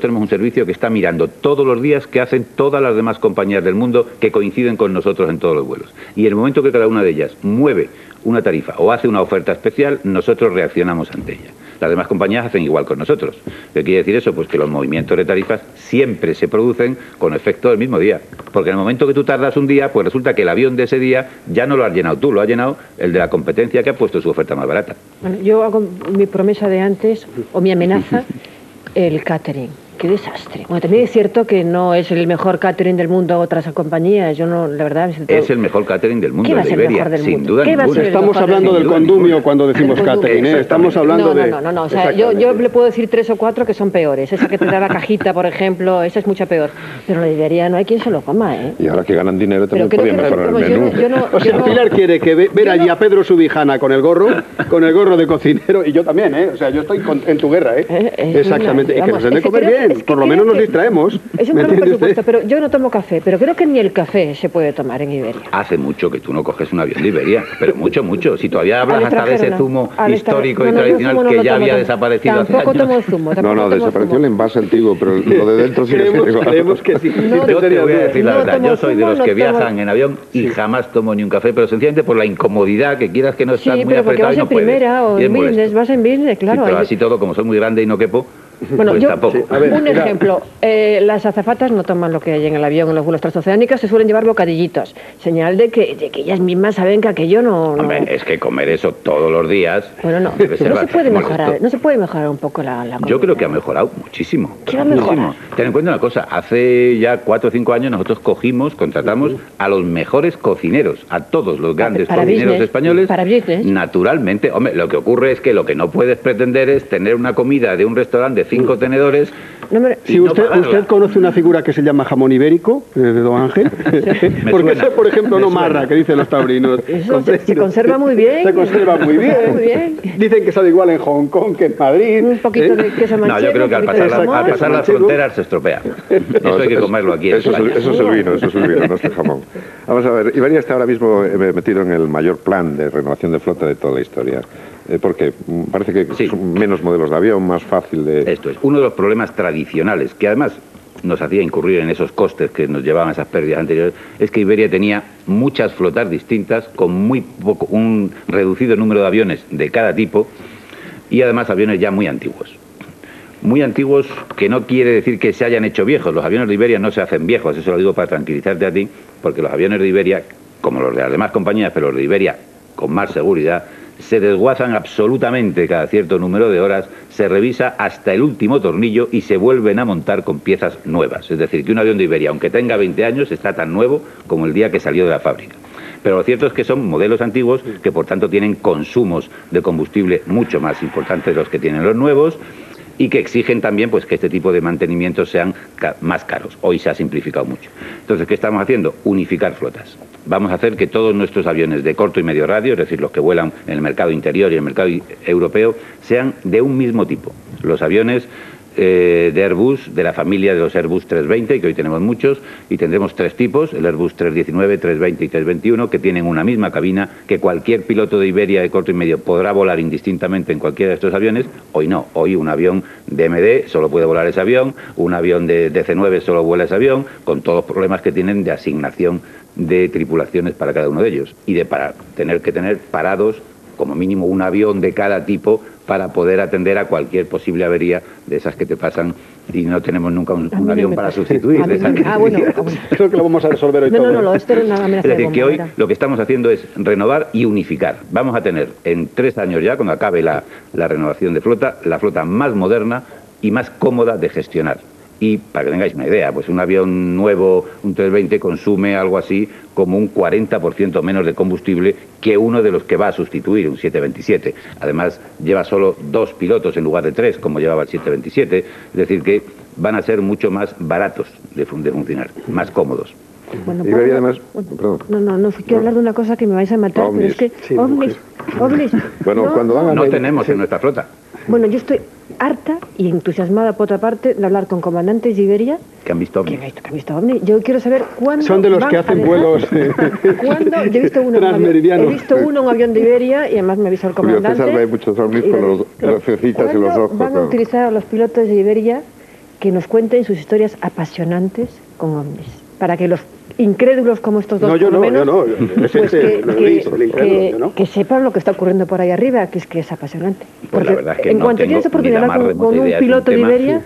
tenemos un servicio que está mirando todos los días que hacen todas las demás compañías del mundo que coinciden con nosotros en todos los vuelos. Y en el momento que cada una de ellas mueve una tarifa o hace una oferta especial, nosotros reaccionamos ante ella. Las demás compañías hacen igual con nosotros. ¿Qué quiere decir eso? Pues que los movimientos de tarifas siempre se producen con efecto del mismo día. Porque en el momento que tú tardas un día, pues resulta que el avión de ese día ya no lo has llenado tú, lo ha llenado el de la competencia que ha puesto su oferta más barata. Bueno, yo hago mi promesa de antes, o mi amenaza, el catering. ¡Qué desastre! Bueno, también es cierto que no es el mejor catering del mundo otras compañías. Yo no, la verdad... Es el mejor catering del mundo, el de Iberia, sin duda ninguna. Estamos hablando del condumio cuando decimos catering, ¿eh? Estamos hablando de... No. O sea, yo le puedo decir 3 o 4 que son peores. Esa que te da la cajita, por ejemplo, esa es mucha peor. Pero la de Iberia no hay quien se lo coma, ¿eh? Y ahora que ganan dinero también podrían mejorar el menú. O sea, Pilar quiere que ver allí a Pedro Subijana con el gorro de cocinero, y yo también, ¿eh? O sea, yo estoy en tu guerra, ¿eh? Exactamente. Y que nos den de comer bien. bien, por lo menos nos distraemos. Es un claro presupuesto, pero yo no tomo café, pero creo que ni el café se puede tomar en Iberia. Hace mucho que tú no coges un avión de Iberia, pero mucho, mucho. Si todavía hablas hasta de ese zumo histórico y tradicional que ya había desaparecido hace años. Tampoco tomo zumo. No, desapareció el envase antiguo, pero lo de dentro sí creemos que sí. Yo te voy a decir la verdad, yo soy de los que viajan en avión y jamás tomo ni un café, pero sencillamente por la incomodidad, que quieras que no estás muy apretado y no puedes. Primera o en business, vas en business, claro. Sí, pero así todo, como soy muy grande y no quepo, bueno, pues yo, tampoco. Un ejemplo, las azafatas no toman lo que hay en el avión, en los vuelos transoceánicos se suelen llevar bocadillitos, señal de que ellas mismas saben que aquello no... Hombre, es que comer eso todos los días... Bueno, no se puede mejorar un poco la comida. Yo creo que ha mejorado muchísimo. ¿Qué ha mejorado? Ten en cuenta una cosa, hace ya 4 o 5 años nosotros contratamos a los mejores cocineros, a todos los grandes cocineros españoles. Para business. Naturalmente, hombre, lo que ocurre es que lo que no puedes pretender es tener una comida de un restaurante de 5 tenedores. Si usted conoce una figura que se llama jamón ibérico, de Don Ángel, porque ese, por ejemplo, no marra, que dicen los taurinos. Eso se conserva muy bien. Se conserva muy bien. Dicen que sabe igual en Hong Kong que en Madrid. Un poquito de queso manchego. No, yo creo que al pasar las fronteras se estropea. Eso hay que comerlo aquí. Eso es el vino, no es el jamón. Vamos a ver, Iberia está ahora mismo metido en el mayor plan de renovación de flota de toda la historia. Porque parece que son menos modelos de avión, más fácil de... Esto es uno de los problemas tradicionales, que además nos hacía incurrir en esos costes que nos llevaban a esas pérdidas anteriores, es que Iberia tenía muchas flotas distintas, con un reducido número de aviones de cada tipo, y además aviones ya muy antiguos. Muy antiguos, que no quiere decir que se hayan hecho viejos. Los aviones de Iberia no se hacen viejos, eso lo digo para tranquilizarte a ti, porque los aviones de Iberia, como los de las demás compañías, pero los de Iberia con más seguridad, se desguazan absolutamente cada cierto número de horas, se revisa hasta el último tornillo y se vuelven a montar con piezas nuevas. Es decir, que un avión de Iberia, aunque tenga 20 años, está tan nuevo como el día que salió de la fábrica. Pero lo cierto es que son modelos antiguos que por tanto tienen consumos de combustible mucho más importantes de los que tienen los nuevos, y que exigen también pues que este tipo de mantenimientos sean más caros. Hoy se ha simplificado mucho. Entonces, ¿qué estamos haciendo? Unificar flotas. Vamos a hacer que todos nuestros aviones de corto y medio radio, es decir, los que vuelan en el mercado interior y en el mercado europeo, sean de un mismo tipo. Los aviones de Airbus, de la familia de los Airbus 320, que hoy tenemos muchos, y tendremos 3 tipos, el Airbus 319, 320 y 321, que tienen una misma cabina, que cualquier piloto de Iberia de corto y medio podrá volar indistintamente en cualquiera de estos aviones. Hoy no, hoy un avión de MD solo puede volar ese avión, un avión de DC-9 solo vuela ese avión, con todos los problemas que tienen de asignación de tripulaciones para cada uno de ellos, y de tener que tener parados como mínimo un avión de cada tipo para poder atender a cualquier posible avería de esas que te pasan y no tenemos nunca un avión para sustituir. Creo que lo vamos a resolver hoy todo. No, esto era una amenaza. Es decir, que hoy lo que estamos haciendo es renovar y unificar. Vamos a tener en 3 años ya, cuando acabe la renovación de flota, la flota más moderna y más cómoda de gestionar. Y para que tengáis una idea, pues un avión nuevo, un 320, consume algo así como un 40% menos de combustible que uno de los que va a sustituir, un 727. Además, lleva solo 2 pilotos en lugar de 3, como llevaba el 727. Es decir, que van a ser mucho más baratos de funcionar, más cómodos. Bueno, Iberia además... No, quiero hablar de una cosa que me vais a matar, ovnis. pero es que... ovnis. Bueno, cuando hagan... No tenemos en nuestra flota. Bueno, yo estoy harta y entusiasmada, por otra parte, de hablar con comandantes de Iberia que han visto ovnis. Yo quiero saber cuándo... Son de los que hacen vuelos... ¿Cuándo? Yo he visto uno, un avión de Iberia, y además me avisó el comandante... Julio César ve muchos ovnis con los lucecitas y los ojos. Van a utilizar a los pilotos de Iberia que nos cuenten sus historias apasionantes con ovnis, para que los incrédulos como estos dos, que sepan lo que está ocurriendo por ahí arriba, que es apasionante. Pues la verdad es que en cuanto tienes oportunidad de hablar con un piloto de Iberia...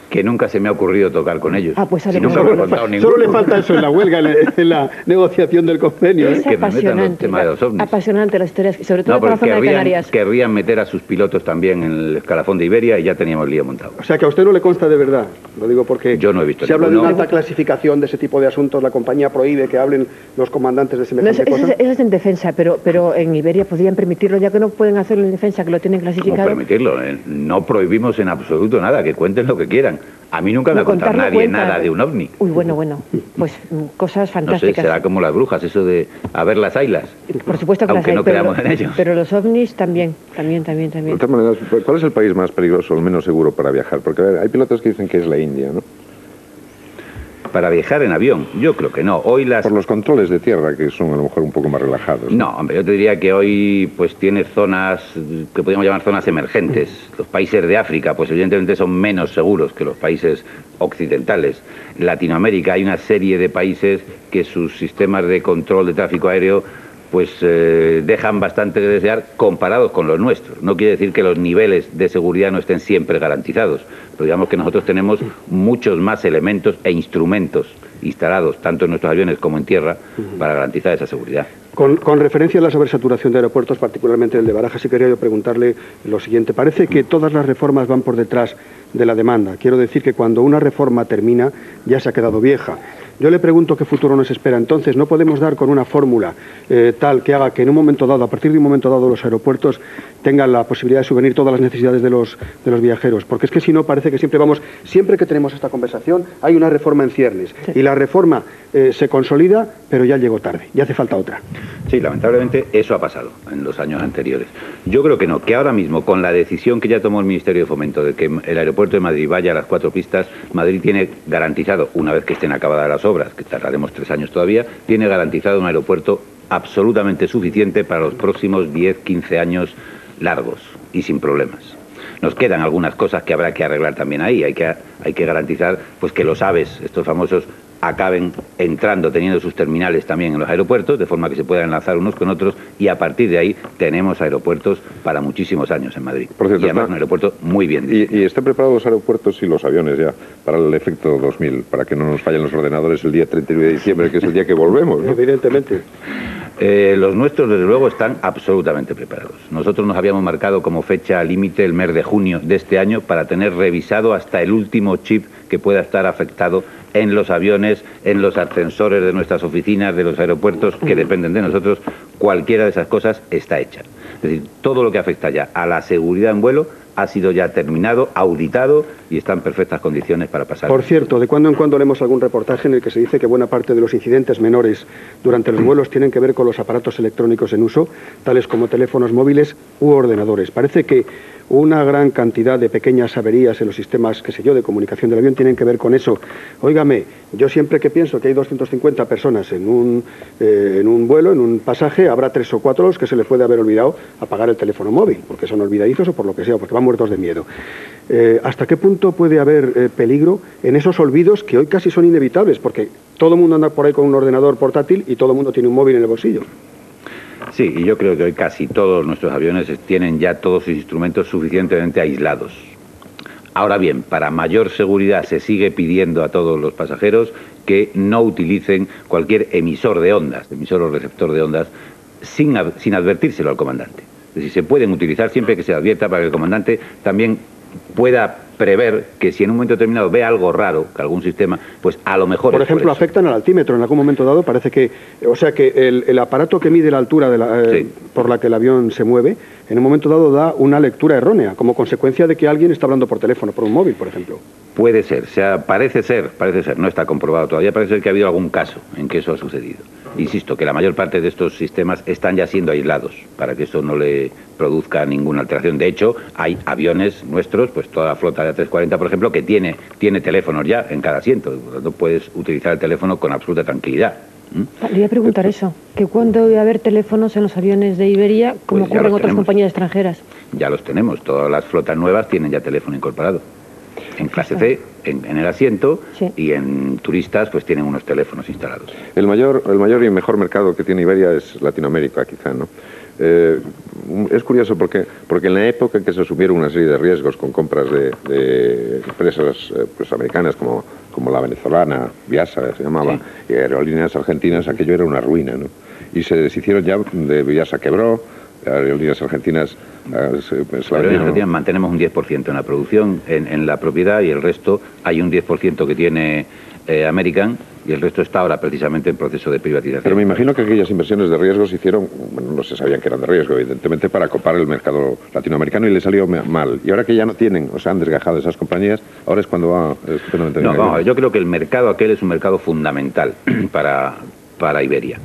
que nunca se me ha ocurrido tocar con ellos. Pues nunca me he contado ninguno. Solo le falta eso en la huelga, en la negociación del convenio. Es que me metan el tema de los ovnis. Apasionante las historias, sobre todo por la zona de Canarias. Querrían meter a sus pilotos también en el escalafón de Iberia y ya teníamos el lío montado. O sea, que a usted no le consta de verdad. Lo digo porque yo no he visto se habla de una alta clasificación de ese tipo de asuntos. La compañía prohíbe que hablen los comandantes de semejante cosa. Eso es en defensa, pero en Iberia podrían permitirlo, ya que no pueden hacerlo en defensa, que lo tienen clasificado. No permitirlo, no prohibimos en absoluto nada, que cuenten lo que quieran. A mí nunca me ha contado nadie nada de un ovni. Uy, bueno, pues cosas fantásticas. No sé, será como las brujas, eso de a ver las haylas. Por supuesto que aunque las hay, no creamos en ellos. Pero los ovnis también. De todas maneras, ¿cuál es el país más peligroso o el menos seguro para viajar? Porque a ver, hay pilotos que dicen que es la India, ¿no? Para viajar en avión, yo creo que no. Hoy por los controles de tierra, que son a lo mejor un poco más relajados. No, hombre, yo te diría que hoy pues tiene zonas que podríamos llamar zonas emergentes. Los países de África, pues evidentemente son menos seguros que los países occidentales. En Latinoamérica hay una serie de países que sus sistemas de control de tráfico aéreo pues dejan bastante que desear comparados con los nuestros. No quiere decir que los niveles de seguridad no estén siempre garantizados, pero digamos que nosotros tenemos muchos más elementos e instrumentos instalados, tanto en nuestros aviones como en tierra, para garantizar esa seguridad. Con referencia a la sobresaturación de aeropuertos, particularmente el de Barajas, sí quería yo preguntarle lo siguiente. Parece que todas las reformas van por detrás de la demanda. Quiero decir que cuando una reforma termina, ya se ha quedado vieja. Yo le pregunto qué futuro nos espera. Entonces, ¿no podemos dar con una fórmula tal que haga que en un momento dado, a partir de un momento dado, los aeropuertos tengan la posibilidad de subvenir todas las necesidades de los viajeros? Porque es que si no, parece que siempre que tenemos esta conversación, hay una reforma en ciernes. Sí. Y la reforma se consolida, pero ya llegó tarde, ya hace falta otra. Sí, lamentablemente eso ha pasado en los años anteriores. Yo creo que no, que ahora mismo, con la decisión que ya tomó el Ministerio de Fomento de que el aeropuerto de Madrid vaya a las 4 pistas, Madrid tiene garantizado, una vez que estén acabadas las obras, que tardaremos 3 años todavía, tiene garantizado un aeropuerto absolutamente suficiente para los próximos 10, 15 años largos y sin problemas. Nos quedan algunas cosas que habrá que arreglar también ahí. Hay que garantizar pues que los AVEs, estos famosos, acaben entrando, teniendo sus terminales también en los aeropuertos, de forma que se puedan enlazar unos con otros, y a partir de ahí tenemos aeropuertos para muchísimos años en Madrid. Por cierto, y además un aeropuerto muy bien diseñado. ¿Y están preparados los aeropuertos y los aviones ya para el efecto 2000, para que no nos fallen los ordenadores el día 31 de diciembre, que es el día que volvemos, ¿no? Evidentemente. Los nuestros, desde luego, están absolutamente preparados. Nosotros nos habíamos marcado como fecha límite el mes de junio de este año para tener revisado hasta el último chip que pueda estar afectado en los aviones, en los ascensores de nuestras oficinas, de los aeropuertos que dependen de nosotros. Cualquiera de esas cosas está hecha. Es decir, todo lo que afecta ya a la seguridad en vuelo ha sido ya terminado, auditado y está en perfectas condiciones para pasar. Por cierto, de cuando en cuando leemos algún reportaje en el que se dice que buena parte de los incidentes menores durante los vuelos tienen que ver con los aparatos electrónicos en uso, tales como teléfonos móviles u ordenadores. Parece que una gran cantidad de pequeñas averías en los sistemas, qué sé yo, de comunicación del avión tienen que ver con eso. Óigame, yo siempre que pienso que hay 250 personas en un vuelo, en un pasaje, habrá 3 o 4 los que se les puede haber olvidado apagar el teléfono móvil, porque son olvidadizos o por lo que sea, porque van muertos de miedo. ¿Hasta qué punto puede haber peligro en esos olvidos que hoy casi son inevitables? Porque todo el mundo anda por ahí con un ordenador portátil y todo el mundo tiene un móvil en el bolsillo. Sí, y yo creo que hoy casi todos nuestros aviones tienen ya todos sus instrumentos suficientemente aislados. Ahora bien, para mayor seguridad se sigue pidiendo a todos los pasajeros que no utilicen cualquier emisor de ondas, emisor o receptor de ondas, sin advertírselo al comandante. Es decir, se pueden utilizar siempre que se advierta para que el comandante también pueda prever que si en un momento determinado ve algo raro, que algún sistema, pues a lo mejor... Por ejemplo, afectan al altímetro en algún momento dado, parece que... O sea que el aparato que mide la altura sí, por la que el avión se mueve, en un momento dado da una lectura errónea, como consecuencia de que alguien está hablando por teléfono, por un móvil, por ejemplo. Puede ser, o sea, parece ser, no está comprobado todavía, parece ser que ha habido algún caso en que eso ha sucedido. Insisto, que la mayor parte de estos sistemas están ya siendo aislados para que eso no le produzca ninguna alteración. De hecho, hay aviones nuestros, pues toda la flota de A340, por ejemplo, que tiene teléfonos ya en cada asiento. No puedes utilizar el teléfono con absoluta tranquilidad. Le voy a preguntar eso, que cuándo debe haber teléfonos en los aviones de Iberia, como ocurre en otras compañías extranjeras. Ya los tenemos, todas las flotas nuevas tienen ya teléfono incorporado. En clase C, en el asiento, sí, y en turistas pues tienen unos teléfonos instalados. El mayor y mejor mercado que tiene Iberia es Latinoamérica, quizá, ¿no? Es curioso porque en la época en que se asumieron una serie de riesgos con compras de empresas pues americanas como la venezolana, Viasa se llamaba, sí, y Aerolíneas Argentinas, aquello era una ruina, ¿no? Y se deshicieron ya, de Viasa quebró, Aerolíneas Argentinas... Argentinas mantenemos un 10% en la producción, en la propiedad, y el resto hay un 10% que tiene American, y el resto está ahora precisamente en proceso de privatización. Pero me imagino que aquellas inversiones de riesgo se hicieron, bueno, no se sabían que eran de riesgo, evidentemente, para copar el mercado latinoamericano, y le salió mal. Y ahora que ya no tienen, o sea, han desgajado esas compañías, ahora es cuando va estupendamente bien. No, vamos, yo creo que el mercado aquel es un mercado fundamental para Iberia.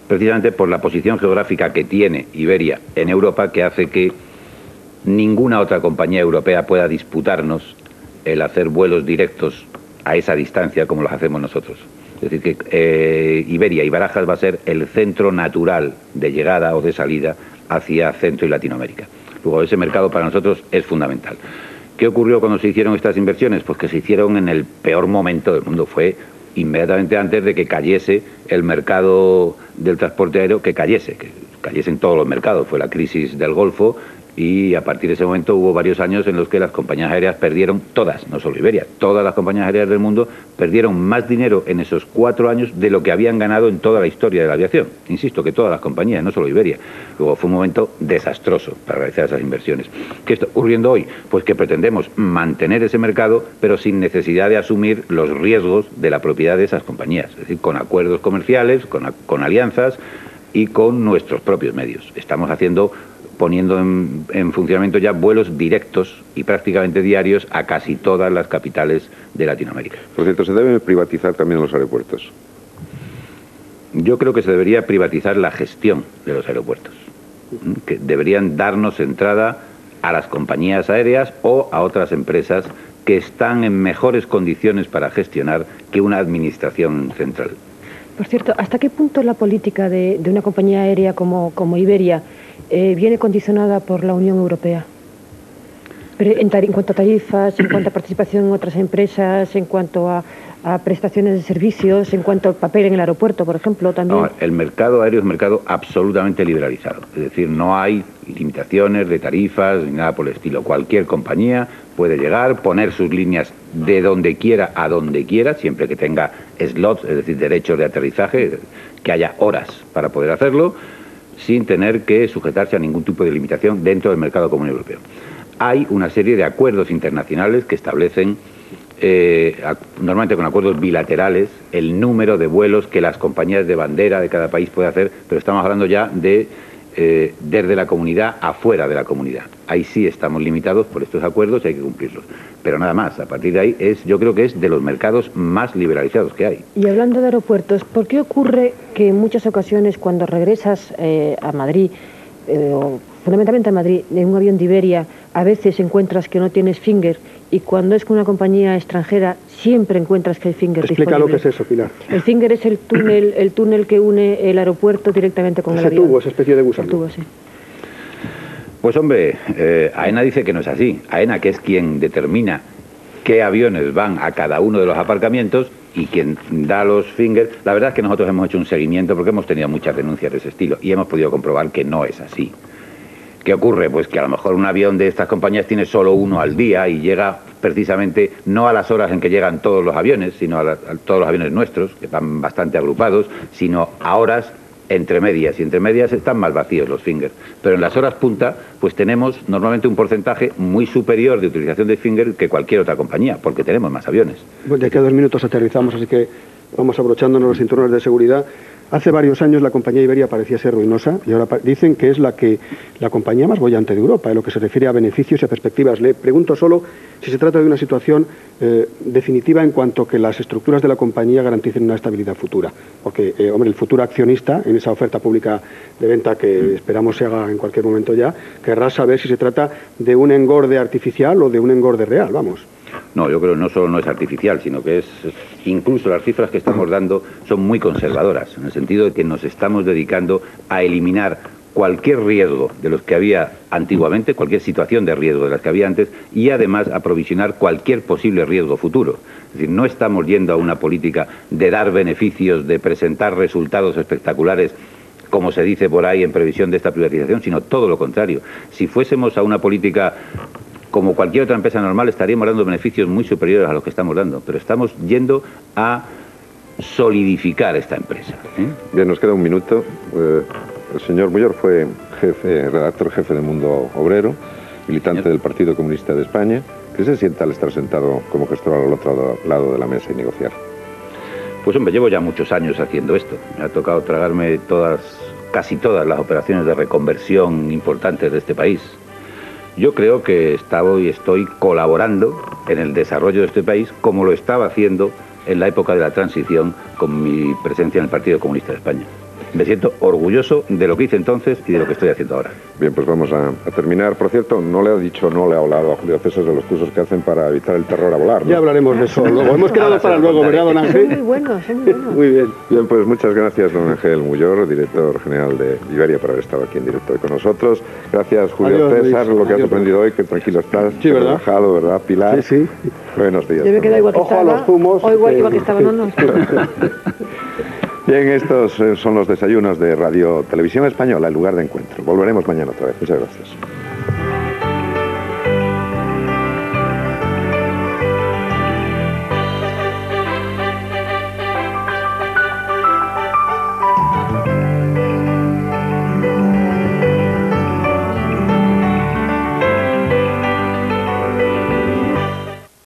Precisamente por la posición geográfica que tiene Iberia en Europa, que hace que ninguna otra compañía europea pueda disputarnos el hacer vuelos directos a esa distancia como los hacemos nosotros. Es decir, que Iberia y Barajas va a ser el centro natural de llegada o de salida hacia Centro y Latinoamérica. Luego, ese mercado para nosotros es fundamental. ¿Qué ocurrió cuando se hicieron estas inversiones? Pues que se hicieron en el peor momento del mundo. Fue inmediatamente antes de que cayese el mercado del transporte aéreo, que cayesen todos los mercados. Fue la crisis del Golfo, y a partir de ese momento hubo varios años en los que las compañías aéreas perdieron, todas, no solo Iberia, todas las compañías aéreas del mundo perdieron más dinero en esos 4 años de lo que habían ganado en toda la historia de la aviación. Insisto, que todas las compañías, no solo Iberia. Luego fue un momento desastroso para realizar esas inversiones. ¿Qué está ocurriendo hoy? Pues que pretendemos mantener ese mercado, pero sin necesidad de asumir los riesgos de la propiedad de esas compañías. Es decir, con acuerdos comerciales, con alianzas y con nuestros propios medios. Estamos poniendo en funcionamiento ya vuelos directos y prácticamente diarios a casi todas las capitales de Latinoamérica. Por cierto, ¿se debe privatizar también los aeropuertos? Yo creo que se debería privatizar la gestión de los aeropuertos, que deberían darnos entrada a las compañías aéreas o a otras empresas que están en mejores condiciones para gestionar que una administración central. Por cierto, ¿hasta qué punto la política de una compañía aérea como Iberia viene condicionada por la Unión Europea? Pero en cuanto a tarifas, en cuanto a participación en otras empresas, en cuanto a prestaciones de servicios, en cuanto al papel en el aeropuerto, por ejemplo, también. No, el mercado aéreo es un mercado absolutamente liberalizado. Es decir, no hay limitaciones de tarifas ni nada por el estilo. Cualquier compañía puede llegar, poner sus líneas de donde quiera a donde quiera, siempre que tenga slots, es decir, derechos de aterrizaje, que haya horas para poder hacerlo, sin tener que sujetarse a ningún tipo de limitación dentro del mercado común europeo. Hay una serie de acuerdos internacionales que establecen, normalmente con acuerdos bilaterales, el número de vuelos que las compañías de bandera de cada país pueden hacer, pero estamos hablando ya de desde la comunidad afuera de la comunidad. Ahí sí estamos limitados por estos acuerdos y hay que cumplirlos. Pero nada más, a partir de ahí yo creo que es de los mercados más liberalizados que hay. Y hablando de aeropuertos, ¿por qué ocurre que en muchas ocasiones cuando regresas a Madrid, o fundamentalmente a Madrid, en un avión de Iberia, a veces encuentras que no tienes finger, y cuando es con una compañía extranjera siempre encuentras que hay finger disponible? Explica lo que es eso, Pilar. El finger es el túnel que une el aeropuerto directamente con el avión. Ese tubo, esa especie de gusano. El tubo, sí. Pues hombre, AENA dice que no es así. AENA, que es quien determina qué aviones van a cada uno de los aparcamientos y quien da los fingers, la verdad es que nosotros hemos hecho un seguimiento porque hemos tenido muchas denuncias de ese estilo y hemos podido comprobar que no es así. ¿Qué ocurre? Pues que a lo mejor un avión de estas compañías tiene solo uno al día y llega precisamente no a las horas en que llegan todos los aviones, sino a todos los aviones nuestros, que van bastante agrupados, sino a horas entre medias, y entre medias están más vacíos los fingers. Pero en las horas punta, pues tenemos normalmente un porcentaje muy superior de utilización de finger que cualquier otra compañía, porque tenemos más aviones. Pues de aquí a 2 minutos aterrizamos, así que vamos abrochándonos los cinturones de seguridad. Hace varios años la compañía Iberia parecía ser ruinosa y ahora dicen que es la compañía más boyante de Europa en lo que se refiere a beneficios y a perspectivas. Le pregunto solo si se trata de una situación definitiva en cuanto que las estructuras de la compañía garanticen una estabilidad futura. Porque, hombre, el futuro accionista en esa oferta pública de venta que esperamos se haga en cualquier momento ya, querrá saber si se trata de un engorde artificial o de un engorde real, vamos. No, yo creo que no solo no es artificial, sino que incluso las cifras que estamos dando son muy conservadoras, en el sentido de que nos estamos dedicando a eliminar cualquier riesgo de los que había antiguamente, cualquier situación de riesgo de las que había antes, y además a provisionar cualquier posible riesgo futuro. Es decir, no estamos yendo a una política de dar beneficios, de presentar resultados espectaculares, como se dice por ahí en previsión de esta privatización, sino todo lo contrario. Si fuésemos a una política como cualquier otra empresa normal, estaríamos dando beneficios muy superiores a los que estamos dando, pero estamos yendo a solidificar esta empresa. Bien, nos queda un minuto. El señor Muyor fue redactor jefe de Mundo Obrero, militante del Partido Comunista de España. ¿Qué se siente al estar sentado como gestor al otro lado de la mesa y negociar? Pues hombre, llevo ya muchos años haciendo esto. Me ha tocado tragarme casi todas las operaciones de reconversión importantes de este país. Yo creo que estoy colaborando en el desarrollo de este país como lo estaba haciendo en la época de la transición con mi presencia en el Partido Comunista de España. Me siento orgulloso de lo que hice entonces y de lo que estoy haciendo ahora. Bien, pues vamos a terminar. Por cierto, no le ha hablado a Julio César de los cursos que hacen para evitar el terror a volar, ¿no? Ya hablaremos de eso luego. Hemos quedado para luego, ¿verdad, don Ángel? Son muy buenos, son muy buenos. Muy bien. Bien, pues muchas gracias, don Ángel Mullor, director general de Iberia, por haber estado aquí en directo hoy con nosotros. Gracias, Julio Adiós, César, Luis. lo que has Adiós. aprendido hoy, que tranquilo estás, Sí, ¿verdad? relajado, ¿verdad, Pilar? Sí, sí. Buenos días. Yo me quedo igual que Ojo a estaba. los zumos, O igual que estaba, no. Bien, estos son los desayunos de Radio Televisión Española, el lugar de encuentro. Volveremos mañana otra vez. Muchas gracias.